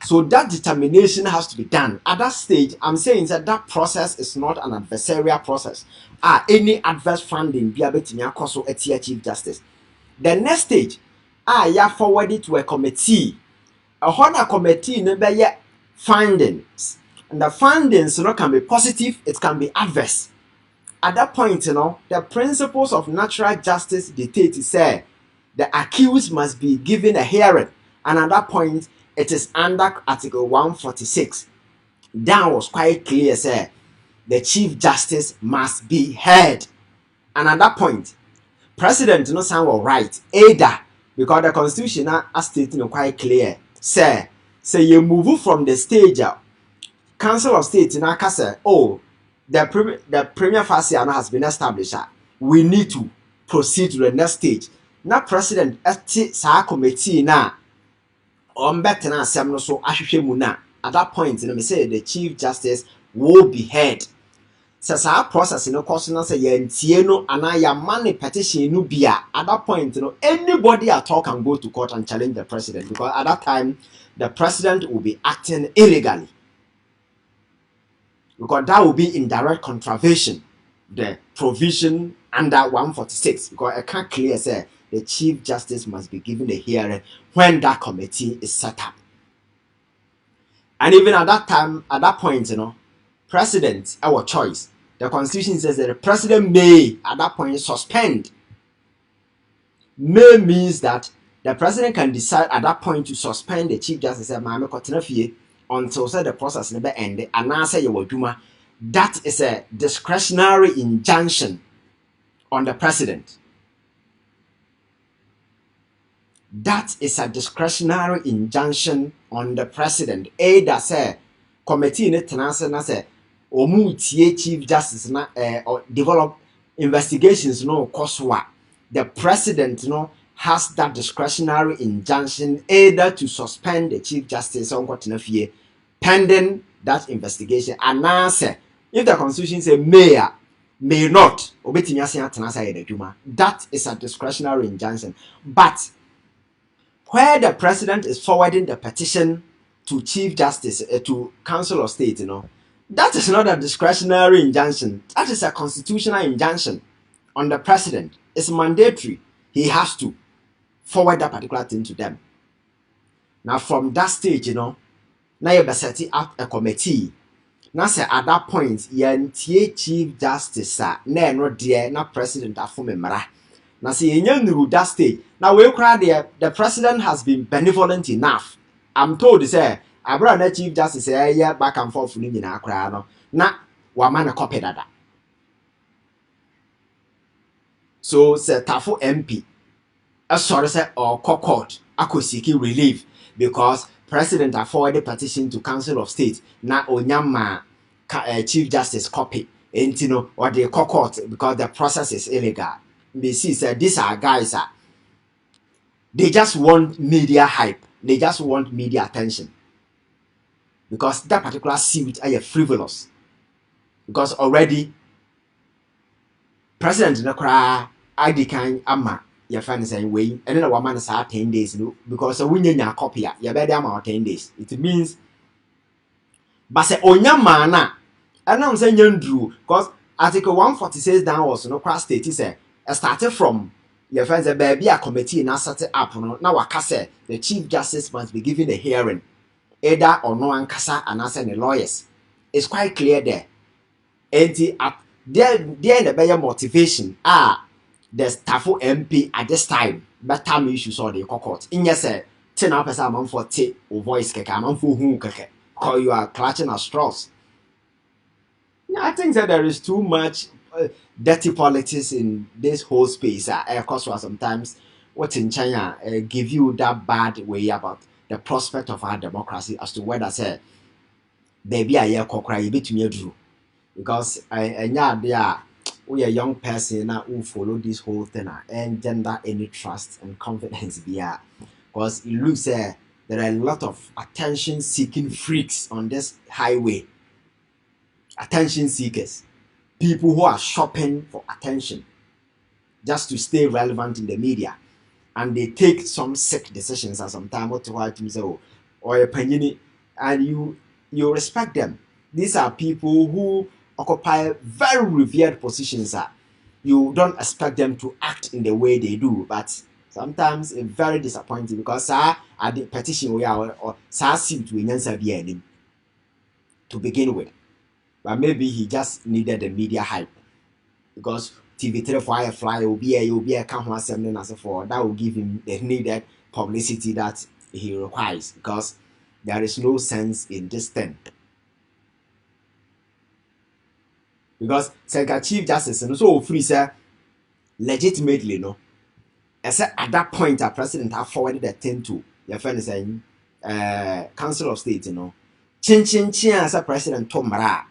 So that determination has to be done. At that stage, I'm saying that process is not an adversarial process. Any adverse finding be able to a chief justice. The next stage, you forward it to a committee. A committee never findings. And the findings can be positive, it can be adverse. At that point, the principles of natural justice dictate to say the accused must be given a hearing. And at that point, it is under Article 146. That was quite clear, sir. The Chief Justice must be heard. And at that point, President no sound will right. Either because the Constitution has stated quite clear, sir, say you move from the stage, Council of State in Akasa, the premier phase has been established. We need to proceed to the next stage. Now, President, sa committee na better na asem no so ahwehwe mu na. At that point, me say the Chief Justice will be heard. Sa process no course na say yentie no ana ya man petition no bia. At that point, anybody at all can go to court and challenge the president, because at that time the president will be acting illegally. Because that will be in direct contravention the provision under 146, because I can't clear say the Chief Justice must be given a hearing when that committee is set up. And even at that time, at that point, president, our choice. The Constitution says that the president may, at that point, suspend. May means that the president can decide at that point to suspend the Chief Justice until the process never end. And now say that is a discretionary injunction on the president. That is a discretionary injunction on the president. Either say committee in it na say omutie Chief Justice na or develop investigations koswa. The president has that discretionary injunction either to suspend the Chief Justice on pending that investigation. And now say if the Constitution say may not, that is a discretionary injunction. But where the president is forwarding the petition to Chief Justice, to Council of State, that is not a discretionary injunction. That is a constitutional injunction on the president. It's mandatory. He has to forward that particular thing to them. Now, from that stage, now you be setting up a committee. Now, say at that point, yentie Chief Justice, na no dear, na president afumemara. Now, say you that stage. Now we cry there. The president has been benevolent enough. I'm told say abra na chief justice yeah back and forth ni nyina akra no na wa ma na copy dada. So say tafo MP sorry say or court akosiki relief because president forwarded petition to council of state na onyama chief justice copy and or the court because the process is illegal. They see say these are guys they just want media hype, they just want media attention because that particular suit are frivolous because already president no cry ID kan ama your friend saying way and then a woman is 10 days no because when you a copy you better amount 10 days it means but say onyama na and I'm saying you because article 146 down was no cross state say started from your friends a baby a committee now set it up no now waka say the chief justice must be given a hearing either or no ankasa and answer the lawyers. It's quite clear there. And there the better motivation the staff MP at this time but time issues or the court in yes 10 hours a month for take or voice keke a month for who keke because you are clutching at straws. I think that there is too much dirty politics in this whole space. Of course, sometimes what in China give you that bad way about the prospect of our democracy as to whether say baby I hear cry you between you because I yeah there we a young person now who follow this whole thing and gender any trust and confidence there because it looks there are a lot of attention seeking freaks on this highway, attention seekers, people who are shopping for attention just to stay relevant in the media, and they take some sick decisions at some time what to say or a panini and you respect them. These are people who occupy very revered positions. You don't expect them to act in the way they do, but sometimes it's very disappointing because at the petition we are or suit we to begin with, but maybe he just needed the media hype because TV3 Firefly will be a count assembly as for that will give him the needed publicity that he requires because there is no sense in this thing. Because Senka Chief Justice and so free sir legitimately no. Except at that point our president have forwarded the thing to your friend is saying Council of State, Chin chin chin as a president Tomara.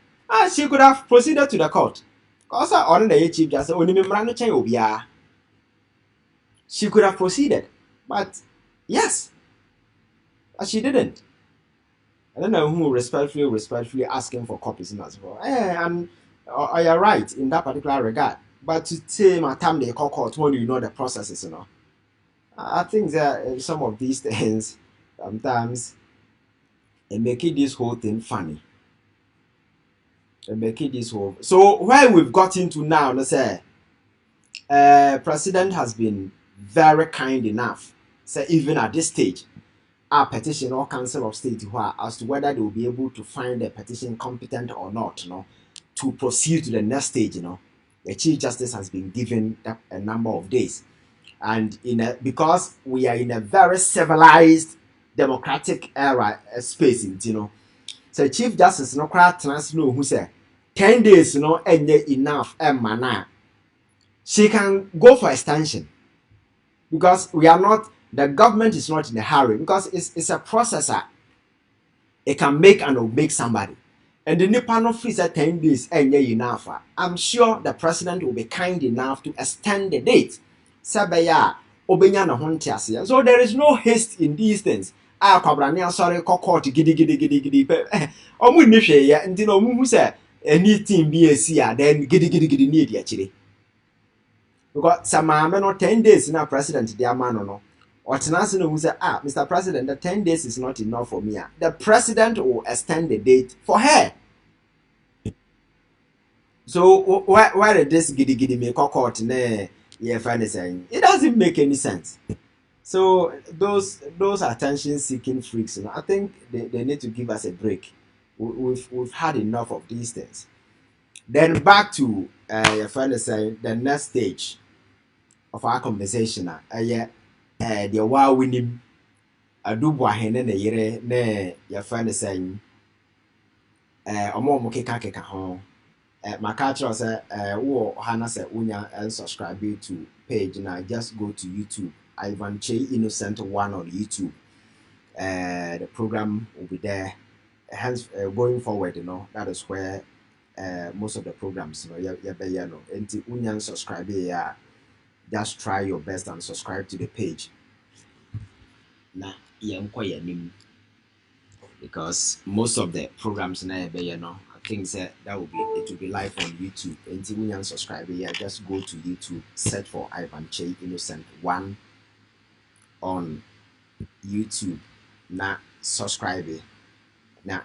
She could have proceeded to the court. Because on the chief justice only memorandum chain obia. She could have proceeded. But yes, she didn't. I don't know who respectfully asking for copies as well. And you're right in that particular regard. But to say my time they call court when you know the processes, I think that some of these things sometimes it make it this whole thing funny. It make it this whole. So where we've got into now, let's say, President has been very kind enough. So even at this stage, our petition or council of state as to whether they will be able to find the petition competent or not, to proceed to the next stage, the chief justice has been given a number of days, and because we are in a very civilized democratic era space, so chief justice no crowd trans no who say 10 days enough she can go for extension because we are not the government is not in a hurry because it's a processor. It can make and omake somebody. And the Nippon no free 10 days enough. I'm sure the president will be kind enough to extend the date. Sabaya obenya na hontiasia. So there is no haste in these things. Kwabrania sorry court gidi. Omu ni hwe ya nti no mu say anything be a then gidi need actually. Because some no 10 days now president the amano no. Or Tanasi who say, Mr. President, the 10 days is not enough for me. The president will extend the date for her. So why did this giddy make a court saying it doesn't make any sense. So those attention seeking freaks, I think they need to give us a break. We've had enough of these things. Then back to your friend is saying the next stage of our conversation. The wow winning adubu ahene ne yere ne ya fa ne sen omo keka ho my culture say wo hana say unya subscribe to page now just go to YouTube Ivan Che Innocent one on YouTube. The program will be there. Hence, going forward, that is where most of the programs, and to union subscribe here, just try your best and subscribe to the page. Na because most of the programs now, I think that it will be live on YouTube. And to union subscribe here, just go to YouTube, search for Ivan Che Innocent one on YouTube. Na subscribe. Na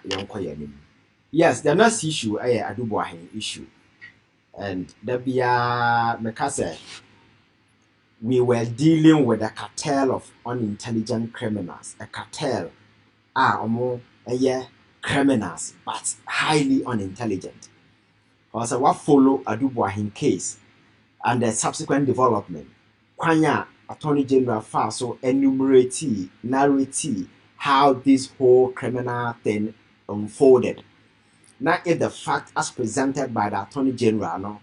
yes, the next issue adubuahin issue, and Mekase, we were dealing with a cartel of unintelligent criminals, a cartel criminals but highly unintelligent. Also, what follow adubuahin case and the subsequent development, Kwanya Attorney General Faso enumerate narrate how this whole criminal thing unfolded. Now, if the fact as presented by the Attorney General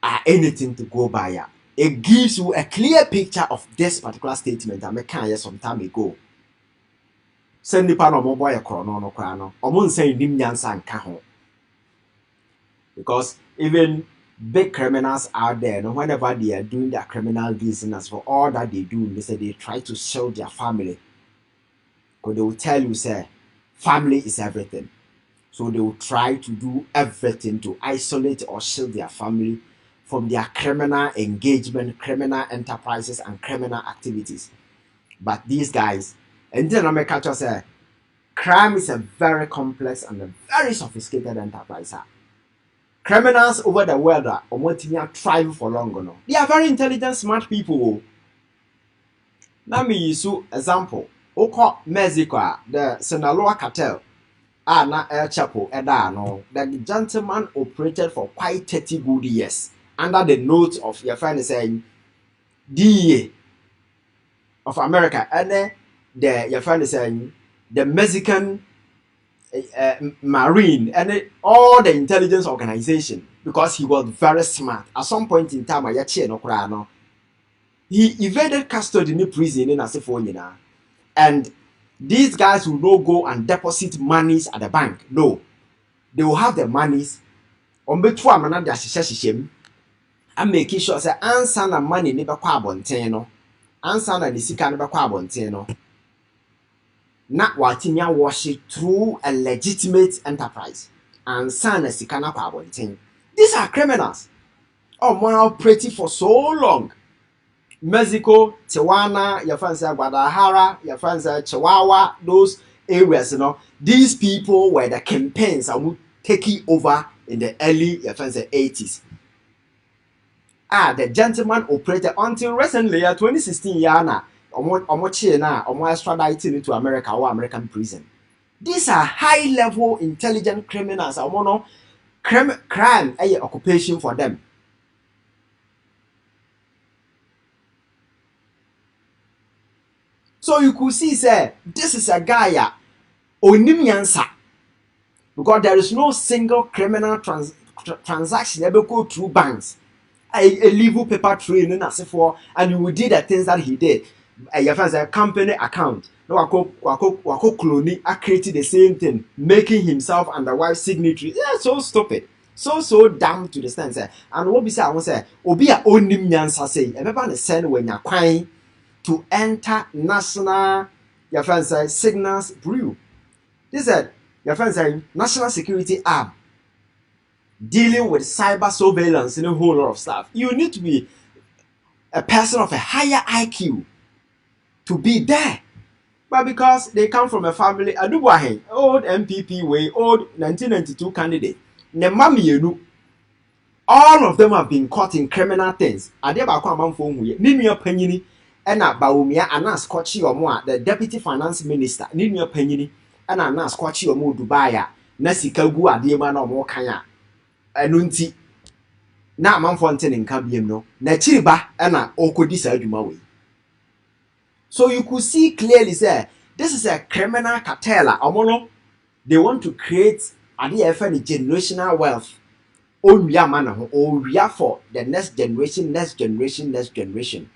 are anything to go by, it gives you a clear picture of this particular statement I made some time ago. Send the pan of mobile chrono crano, or moon saying Nimyan Kaho. Because even big criminals out there, whenever they are doing their criminal business, for all that they do, they say they try to shield their family. Because they will tell you, say, family is everything. So they will try to do everything to isolate or shield their family from their criminal engagement, criminal enterprises, and criminal activities. But these guys, and then America say, crime is a very complex and a very sophisticated enterprise. Criminals over the world are trying for long. They are very intelligent, smart people. Let me use an example. Oko Mexico, the Sinaloa cartel. Na El Chapo Edano, the gentleman operated for quite 30 good years under the note of your friend saying DEA of America, and the your friend saying the Mexican Marine and all the intelligence organization, because he was very smart. At some point in time, he evaded custody in the prison in Asifonina, and these guys will not go and deposit monies at the bank. No, they will have the monies on between another shishem and making sure say answer na money never kwa bonten no, answer na nisika never kwa bonten no. Not watinya wash it through a legitimate enterprise and san na sika na kwa bonten. These are criminals. Oh, man, operating for so long. Mexico, Tijuana, your friends Guadalajara, your friends Chihuahua, those areas, these people were the campaigns and would take it over in the early, your friends 80s. The gentleman operated until recently, 2016, yana, extradited into America or American prison. These are high-level intelligent criminals. Crime, occupation for them. So you could see, say, this is a guy, onimyansa, because there is no single criminal transaction ever go through banks. A legal paper trail, and you will do the things that he did. Your friends a company account. No, wako clone, I created the same thing, making himself and the wife's signature. Yeah, so stupid. So damn to the stand. And what we say, I want to say, Obi a onimyansa say, everyone is send when you're crying to enter national, your friends say, signals brew. This is your friends say national security arm dealing with cyber surveillance and a whole lot of stuff. You need to be a person of a higher IQ to be there. But because they come from a family, Adubuahin, old MPP way, old 1992 candidate, Nemami, all of them have been caught in criminal things. Adebako Amanfo Ninu Penini, Ena Baumia, Anas Kochi Omoa, the deputy finance minister, Ninu Penini, and Anas Kochi Omo Dubaya, Nasikagu Adema no more Kanya, Anunti, na Manfonten in Kabiem no, Nachiba, Ena Okodisa Dumawi. So you could see clearly, say, This is a criminal cartel. They want to create a generational wealth. Oh, yeah, for the next generation, next generation, next generation.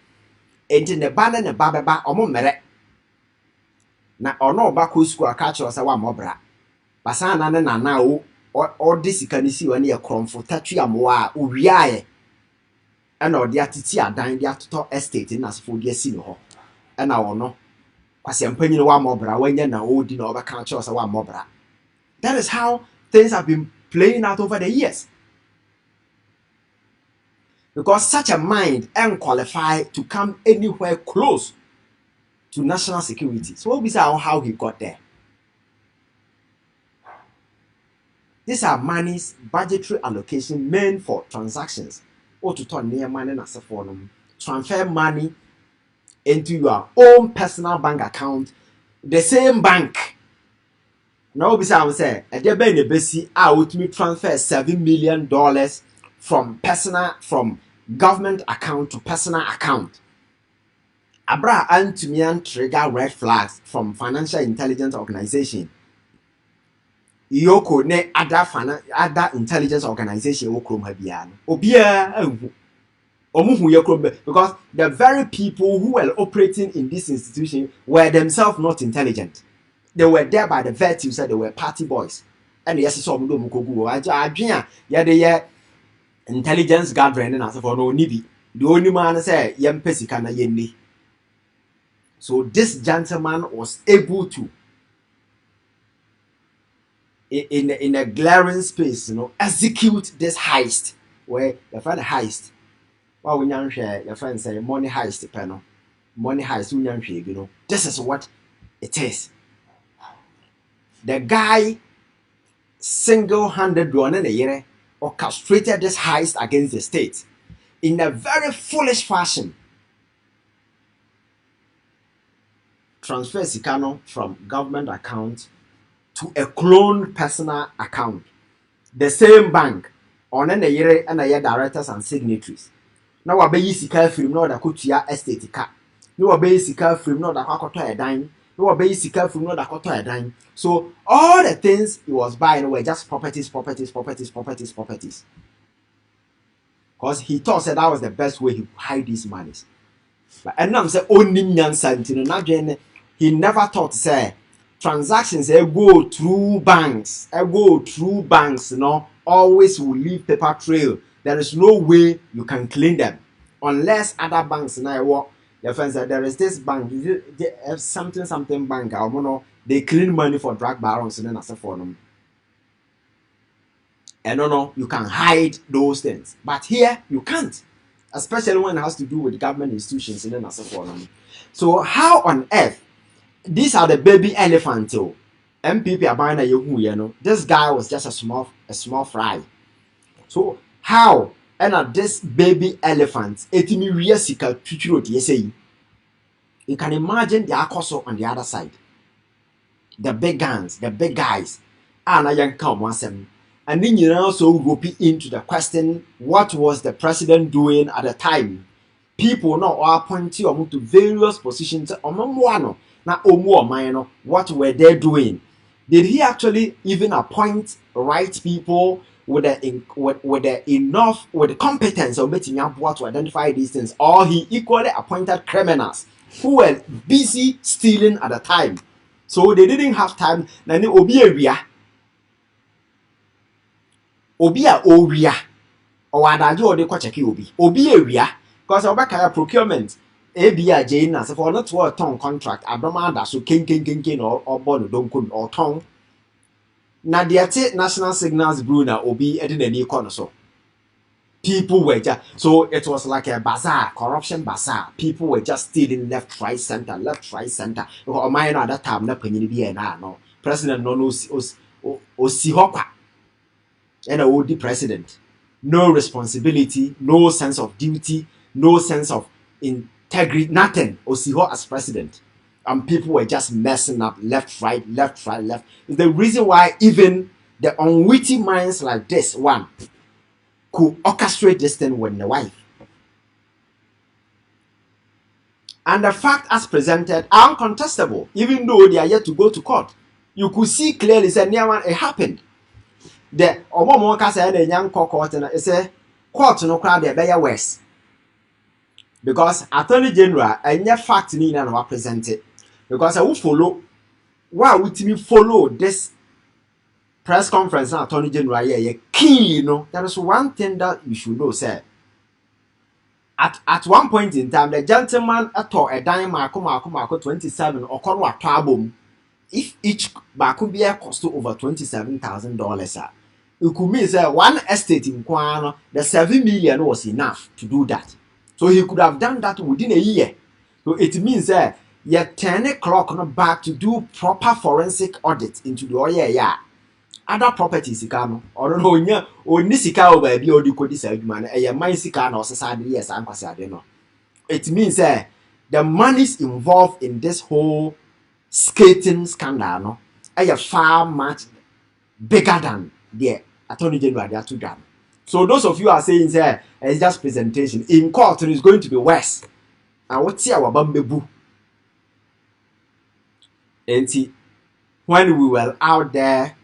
And in the banner, the baba, mere. Na ono ba ko school aka che osa wa mobra. Basa na na o this kan si wani e kromfo tatu amoa o wiae. E na ode atiti adan de atoto estate na sefo de asi no ho. E na ono kwase mpanyin wa mobra wanya na odi na obeka che osa wa mobra. That is how things have been playing out over the years. Because such a mind ain't qualified to come anywhere close to national security. So what we say how he got there. These are monies, budgetary allocation meant for transactions. Or to turn near money as a form. Transfer money into your own personal bank account. The same bank. Now we say a debate basi out me transfer $7 million from government account to personal account. Abra Antumian trigger red flags from financial intelligence organization. Yoko ne other intelligence organization wokrom ha bia no obia ahu omuhu yekrom because the very people who were operating in this institution were themselves not intelligent. They were there by the virtue said they were party boys. And yes so omudo mukogu adwen ya de intelligence gathering na so for no nibi the only man say yem pesika na yenni. So this gentleman was able to in a glaring space, execute this heist. Where you find a heist. Well, we now share your friend say money heist, panel. Money heist, This is what it is. The guy single-handed orchestrated this heist against the state in a very foolish fashion. Transfer Sikano from government account to a cloned personal account. The same bank on an year and a year directors and signatories. Now a bayi sika film no da kotua estate ka. No a bayi sika film no da kwakoto a dime. No a bayi sika film no da kwakoto a dime. So all the things he was buying were just properties. Because he thought that was the best way he could hide these monies. But and now say only nyansa he never thought say transactions go through banks. Always will leave paper trail. There is no way you can clean them unless other banks now your friends said there is this bank something bank they clean money for drug barons and then as a for them. And no, you can hide those things. But here you can't. Especially when it has to do with government institutions and then as a for them. So how on earth these are the baby elephants. MPP Abana this guy was just a small fry. So how and this baby elephant you can imagine the akoso on the other side. The big guns, the big guys, and young come and then you also rope into the question, what was the president doing at the time? People now are appointing to various positions what were they doing? Did he actually even appoint right people with the competence of making up what to identify these things, or he equally appointed criminals who were busy stealing at the time? So they didn't have time. Nani obi owia or adajo or de kwacheki obi ewia because obaka procurement ABA Jane as for not to a ton contract abdomada so ken or bono don't or ton na the national signals bruna obi edin any corner so people were just so it was like a bazaar, corruption bazaar. People were just stealing left right center or mine at that time na penny be no president no osihokwa and a would president. No responsibility, no sense of duty, no sense of integrity, nothing. Osiho as president. And people were just messing up left. The reason why even the unwitty minds like this one could orchestrate this thing with the wife. And the fact as presented are uncontestable, even though they are yet to go to court. You could see clearly say near one it happened. The omo ka say na nyan court na say court no crowd dey be worse. Because Attorney General any fact ni na wa present it. Because I will follow why would me follow this press conference na Attorney General here key, you know. There is one thing that you should know, sir. At one point in time, the gentleman atọ a dime mako 27 or kono atọ. If each baako be cost over $27,000, it could mean that one estate in Kwano, the 7 million was enough to do that. So he could have done that within a year. So it means that you 10 o'clock back to do proper forensic audit into the oil, yeah. Other properties, Sikano, or no, yeah, or Nisika over the Odiko man, a mine Sikano or society, yes, I'm Pasadeno. It means that the monies involved in this whole skating scandal, no, are far much bigger than the Attorney General they are too done. So those of you are saying that it's just presentation. In court, it is going to be worse. And what's our bambebu? And when we were out there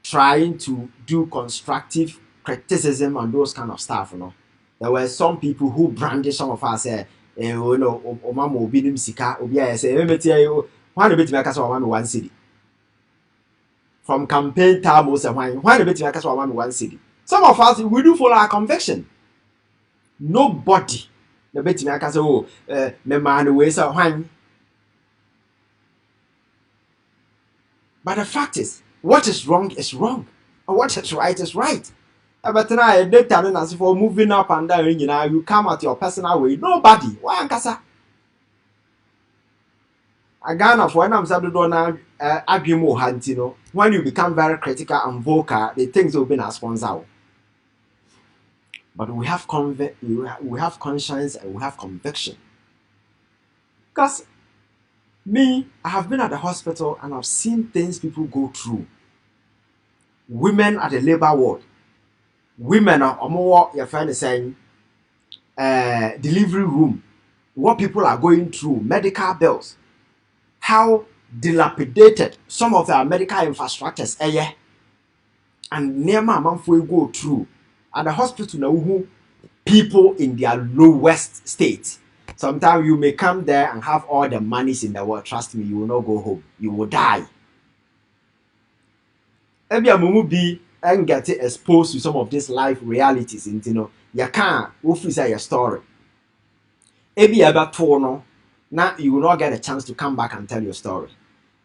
trying to do constructive criticism on those kind of stuff, you know, there were some people who brandished some of us say, you know, Omama Obinim Sika, Obia say, why the bit make us one city? From campaign time, why the bit make us one city? Some of us we do follow our conviction. Nobody the bit make us oh, the man ways of wine. But the fact is, what is wrong is wrong, and what is right is right. But now, they telling us for moving up and down, you know, you come at your personal way. Nobody. Why, Ankasa? Again, of when I'm saying, Abimu Hantino, when you become very critical and vocal, the things will be a sponsor. But we have we have conscience and we have conviction. Because me, I have been at the hospital and I've seen things people go through. Women at the labor ward. Women are more, your friend is saying, delivery room. What people are going through, medical bills. How dilapidated some of our medical infrastructures are. And near my mom we go through. At the hospital now, people in their lowest state. Sometimes you may come there and have all the monies in the world. Trust me, you will not go home. You will die. Maybe a mumu be and get exposed to some of these life realities. And you know, you can't say your story. Maybe about no, now you will not get a chance to come back and tell your story.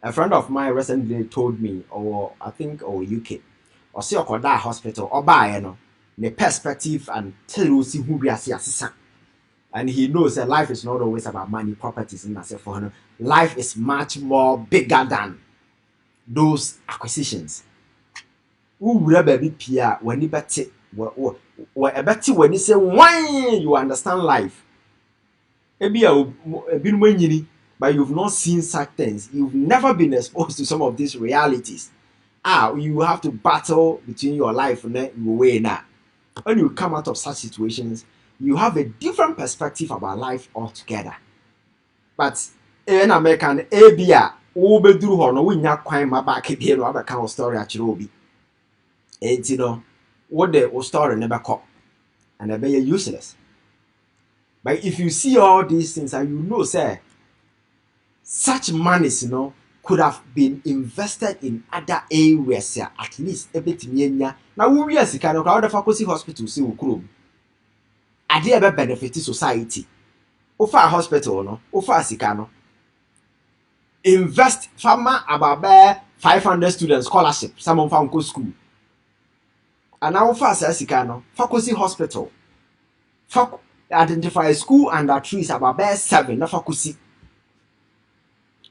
A friend of mine recently told me, or I think, or UK, or see or that hospital, or buy, you know, the perspective and tell you see who we are see. And he knows that life is not always about money, properties, and that's for him. Life is much more bigger than those acquisitions. Who will be Pierre when you bet it? When you say why you understand life? Maybe I've been winning, but you've not seen such things. You've never been exposed to some of these realities. You have to battle between your life and your way now. When you come out of such situations, you have a different perspective about life altogether. But in American ABA, Obedru Hono, we not quite my back here, no other kind of story at Chirobi. And you know, what the story never caught, and they be useless. But if you see all these things and you know, say, such monies, you know, could have been invested in other areas, at least a bit. Now, we are sick, and the faculty hospital, see, we I did ever benefit society. Offer a hospital, no, offer a sicano. Invest farmer about 500 students scholarship, some of them go school. And now offer a sicano, faculty hospital. Identify a school under trees about 7, no faculty.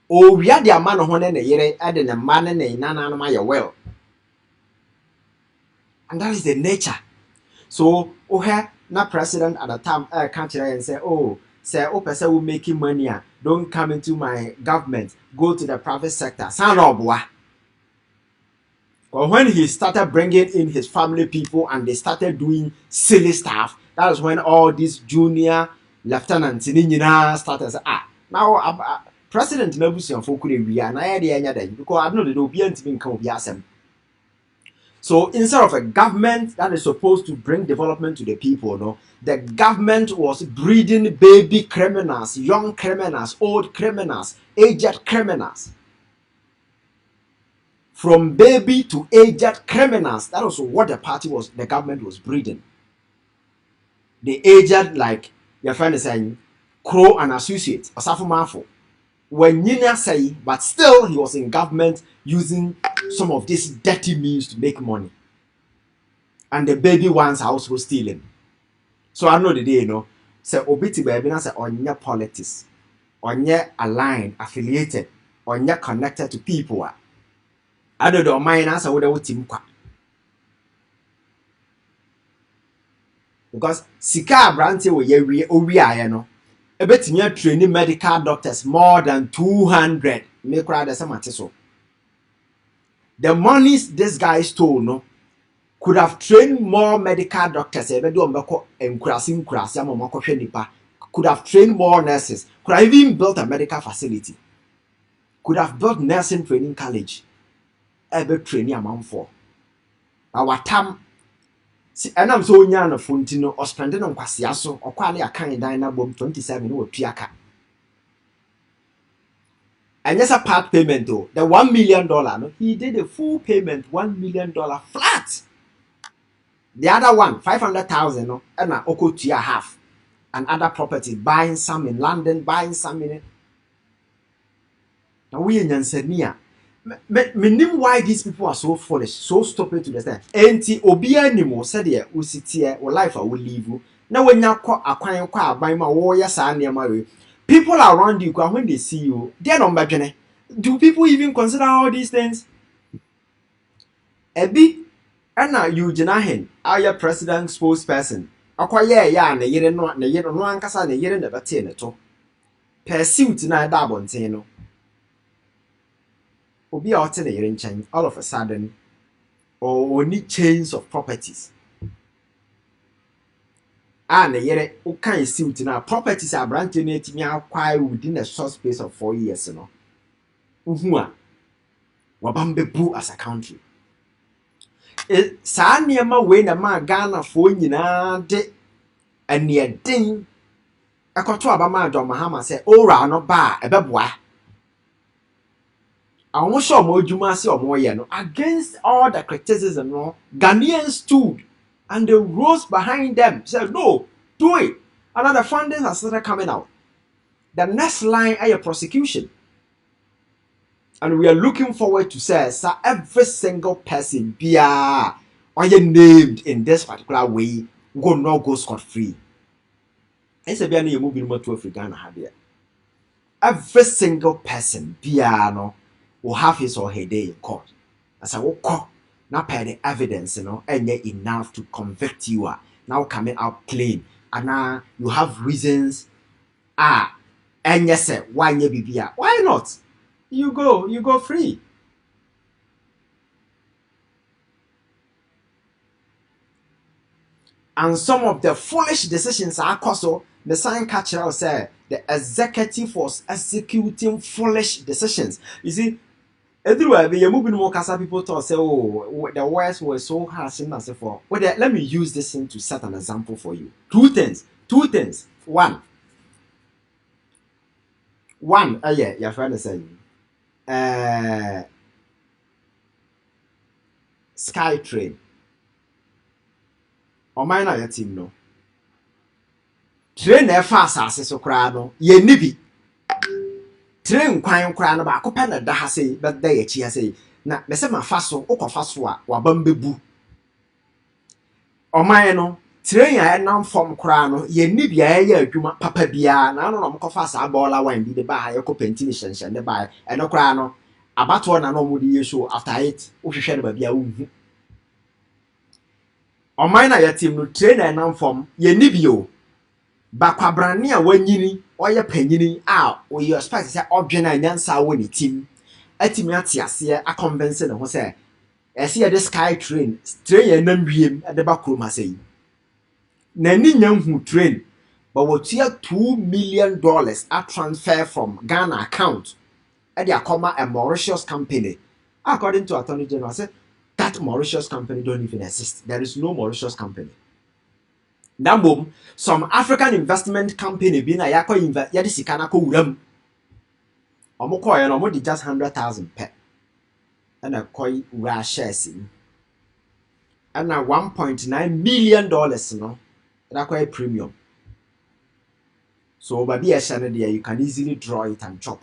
Oh, we are the man of one and a year, adding a man and a nana well. And that is the nature. So, not president at the time, can't and say, oh, say, person will making money, don't come into my government, go to the private sector. Son of boy. But when he started bringing in his family people and they started doing silly stuff, that is when all these junior lieutenant ni nyina started say now president na busuafo kure wia na ya de anya dan because I know the obi antimi nka obi asem. So instead of a government that is supposed to bring development to the people, no, the government was breeding baby criminals, young criminals, old criminals, aged criminals. From baby to aged criminals, that was what the government was breeding. The aged, like your friend is saying, Crow and Associates, Osafo Mafo. When Nina say, but still he was in government using some of these dirty means to make money. And the baby ones are also stealing. So I know the day, say obiti baby na say onye politics, onye aligned, affiliated, onye connected to people. I know the mind answer what they team kwa. Because sika brante we ye owi aye no. Ebetimi training medical doctors more than 200. Me cry the same so. The monies this guy stole, no, could have trained more medical doctors. Could have trained more nurses. Could have even built a medical facility. Could have built nursing training college. Ever training amount for our time. And I'm so young of Funtino or spending on Quasiaso or Quali a kind diner bomb 27 or Piaka. And yes, a part payment though, the $1 million, no, he did a full payment, $1 million flat. The other one, 500,000, no, and an oko to your half. And other properties, buying some in London, buying some in it. Now we in Yansenia. Me name why these people are so foolish, so stupid to understand. Enti obi animo said here, we sit here, or life I will leave you. Now when you acquire buy my warrior son near my people around you, when they see you, they're not back. Do people even consider all these things? Ebi, and you Janahin, are your president spokesperson. Acquire ya na yere no ankasa na yere na bete ne to. Pursuit na da bonten no. Obi a ote na yere nchen all of a sudden or need chains of properties. Na yere o kan suit na properties are branch na etimi acquire within a short space of 4 years no. Uhu a wabambebu as a country. Saa niema we na ma Ghana fo nyina de ane den ekoto abama John Mahama say ora no ba ebeboa awon so mo adwuma se omo ye no against all the criticism no Ghanaians stood and they rose behind them said no do it. Another funding has started coming out. The next line is a prosecution. And we are looking forward to say, sir, every single person be or you named in this particular way will not go scot-free. It's a very moving to Africa. Every single person be will have his or her day in court. As I will call, now pay the evidence, and yet enough to convict you. Now coming out clean, and now you have reasons. And yes, sir, why you be here? Why not? You go free. And some of the foolish decisions are also the sign catcher say the executive was executing foolish decisions. You see, everywhere you're moving more casa people talk say, oh, the words were so harsh and so forth. Well, let me use this thing to set an example for you. Two things. One, yeah, your friend is saying. Sky train. O mine na your team no. Train na fast as so kra no. Ye nibi. Train kwan kra no ba kopa na da ha sei, but da ye chi ha sei. Na me se ma faso, ukofa so a wa bambebu. O mine no, train a nam form kra no, ye nibi a ye adwuma papa bia na no no kofa sa bola wan bi de ba ha ye ko pentini hyenhyen de ba. E no kra no abato na no mo di show after it wo hwehwe no ba bia wo hu o man na ya team no trainer na form ye nibio ba kwabrane a wanyini oye panyini a o you expect say odwena nyansa wo ni team atimi atiase a convince ne ho say ese ye the sky train ye nam wiem e de ba krom asei na ni nya hu train but what here $2 million are transferred from Ghana account and they are comma a Mauritius company. According to Attorney General, I said that Mauritius company don't even exist. There is no Mauritius company. Now, some African investment company being a yako invest yadisikana ko wuram. Omo koye no omo di just 100,000 per. And a koi wura shares in. And a $1.9 million no. That quite premium. So baby a channel there, you can easily draw it and chop.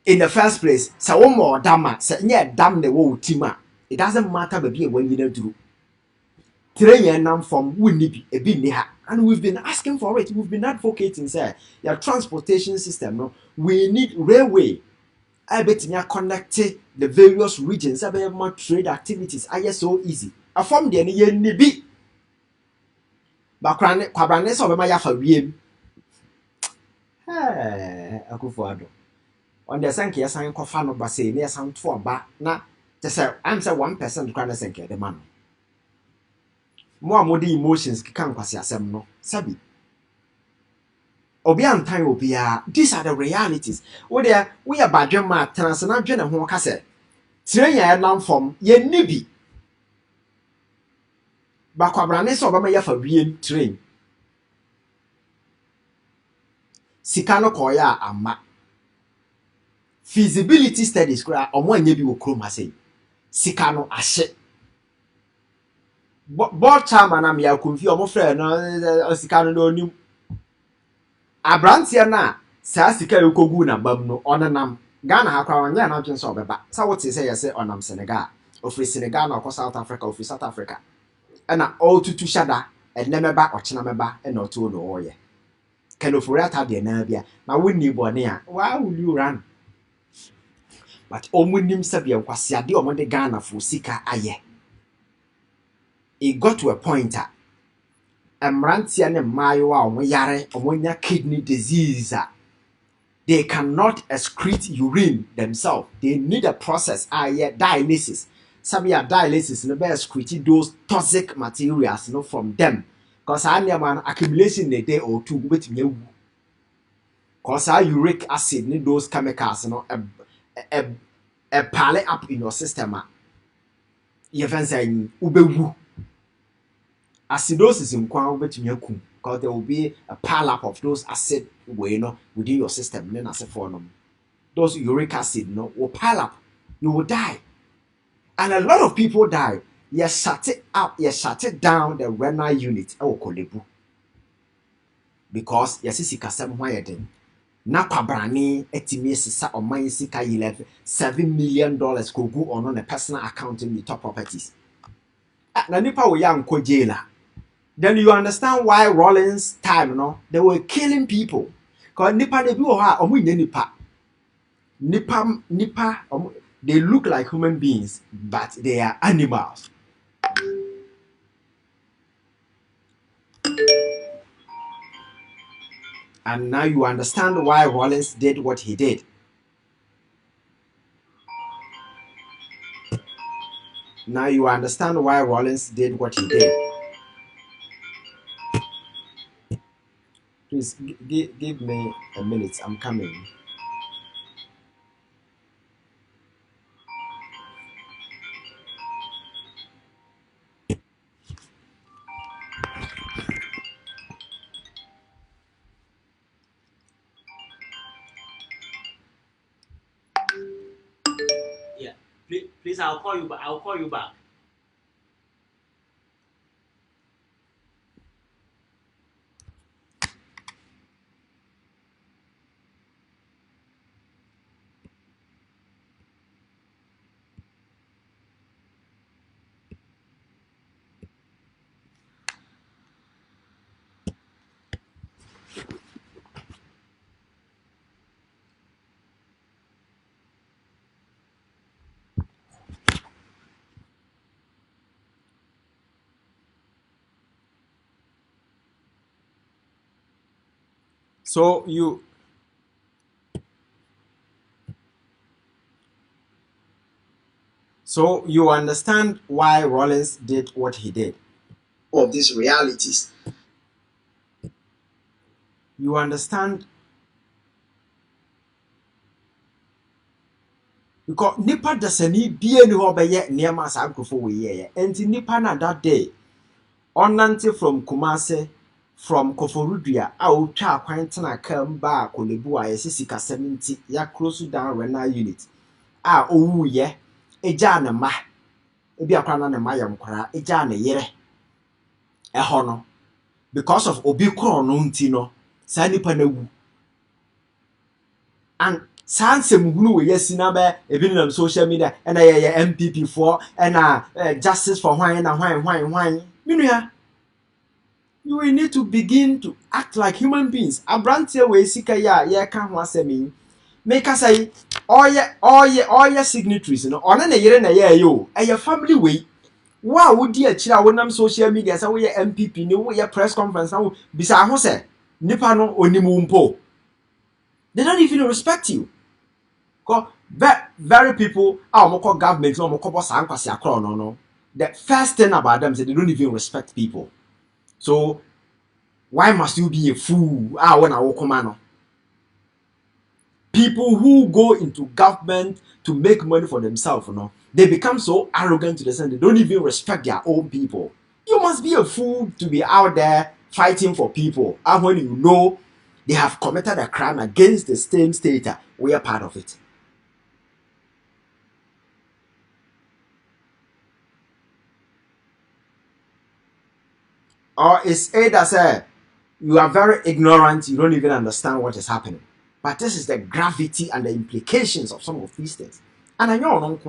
In the first place, so one more dama, say yeah, damn the whole tima. It doesn't matter baby when you don't do. Train your name from Winnipi, a bit near, and we've been asking for it. We've been advocating, say, your transportation system. No, we need railway. I bet you connected the various regions. I bet more trade activities. I so easy. I form the any be. Bakrane kwabrane so be ma yafa wiem. Akufo on the sank yes and kofa no ba say near some to ba na just say answer 1% kwana sank the man. Mo amodi emotions kika nkwase asem no sabi. Obi antan obi a these are the realities. We there we are badwe ma trans na dwe ne ho ka say train ya nam form ye nibi. Ba kwabrane so ba ma yafa wiem train. Sika no koya ama. Feasibility studies kura omo anya bi wo krom asay. Sika no ahye. Board chairman am ya konfi omo frɛ no sika no onim. Abrantia na saa sika yokogu na bam no onanam. Ghana ha kwa wanya na dwen so obeba. Sa wote say yese onam Senegal. Ofri Senegal na okɔ South Africa, ofri South Africa. Ɛna all tutu shada enemeba ɔkyena meba ɛna ɔto no ɔyɛ. Kenofori ata de na bia. Na wonni bɔne a, why will you run? But omunim sabia nkwase ade omode Ghana fo sika aye. It got to a point Mrantia ne mayo a omo yare omonya kidney disease they cannot excrete urine themselves. They need a process dialysis. Sabia dialysis no be excrete those toxic materials no from them. Cause man accumulation in a day or two betimi wu. Cause uric acid need those chemicals no a pile up in your system. You even say ubewu. Acidosis in kwa betimi akum. Because there will be a pile up of those acid within your system. Then as a form, those uric acid will pile up. You will die, and a lot of people die. You shut it up. You shut it down. The renal unit. Because yes, kasem why na kwabrani etimi sisa oman sika $7 million ko go on a personal account in the top properties. Na nipa wo ya nko jail. Then you understand why Rollins time they were killing people. Because nipa de bi wo ha omo nye nipa they look like human beings but they are animals. And now you understand why Rollins did what he did. Now you understand why Rollins did what he did. Please give me a minute. I'm coming. Yeah, please, I'll call you back. I'll call you back. So you understand why Rollins did what he did. Of these realities. you understand. Because nipa dasani bie ni ho beye niema sa nkrofo we ye enti nipa na that day onante from Kumase from Koforudua a o twa akwan tena kam ba Kolebu a yesika 70 ya close down renal unit a owu ye eja na ma ebi akwa na ma yam kwara eja na yere eho no because of obi kro no nti no sa nipa na wu and sansem hunu we yesina ba ebi na social media and ye MPP for and justice for hwan na hwan minua. You will need to begin to act like human beings. Abrantia we sika ya ye ka ho asemi make us say all ye signatories no ona na yere na ye yo eye family way. Wa wo di akira wonam social media say we MPP ni we press conference na bisa ho say nipa no onimu mpo. They don't even respect you. Because very people are government no boss no. The first thing about them is they don't even respect people. So why must you be a fool? When I walk man. People who go into government to make money for themselves, they become so arrogant to the sense they don't even respect their own people. You must be a fool to be out there fighting for people. And when you know they have committed a crime against the same state, we are part of it. Or it's either say you are very ignorant, you don't even understand what is happening. But this is the gravity and the implications of some of these things. And I know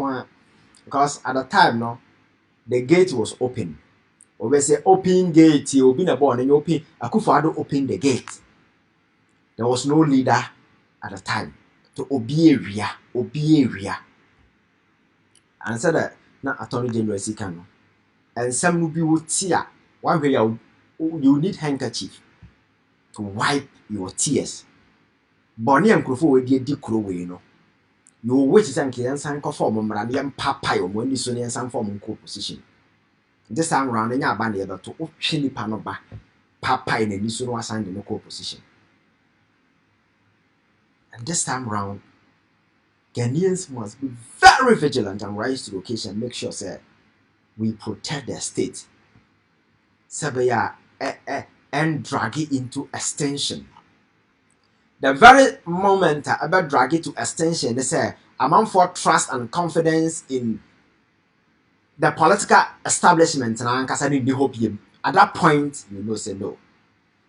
because at the time, no, the gate was open. Or we say open gate, you open a born and you open. Akufo-Addo opened the gate. There was no leader at the time to obi area. And said that na Attorney General Sikano. And some will be with tear. One way you need handkerchief to wipe your tears. Bonnie and Crofo will be a decro way, You wait to thank you and conform Radian Papa when you soon and some form of position. This time round, and your band able to chili panoba Papa in a Nisun was signed in a position. And this time round, Ghanaians must be very vigilant and rise to the occasion and make sure, sir, we protect their state. Sabaya and drag it into extension. The very moment I about drag it to extension, they say, amount for trust and confidence in the political establishment. And at that point, you know, say no,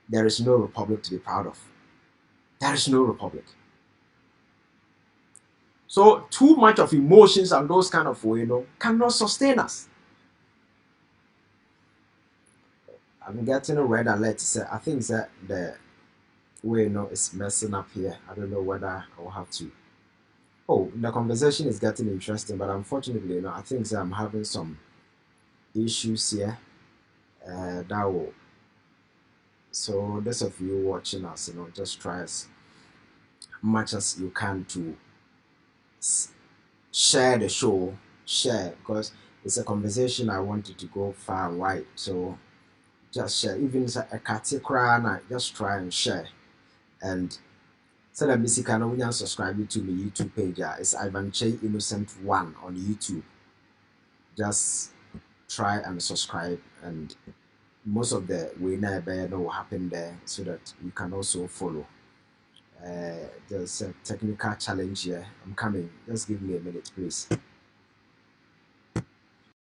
there is no republic to be proud of. There is no republic. So too much of emotions and those kind of cannot sustain us. I'm getting a red alert. I think that the way is messing up here. I don't know whether I will have to. Oh, the conversation is getting interesting, but unfortunately, I think that I'm having some issues here. That will. So those of you watching us, just try as much as you can to share the show, because it's a conversation I wanted to go far and wide. So just share, even if a category, just try and share. And so that basically can subscribe to my YouTube page. It's Ivan Che Innocent 1 on YouTube. Just try and subscribe, and most of the way now know what happened there, so that you can also follow. There's a technical challenge here. I'm coming. Just give me a minute, please.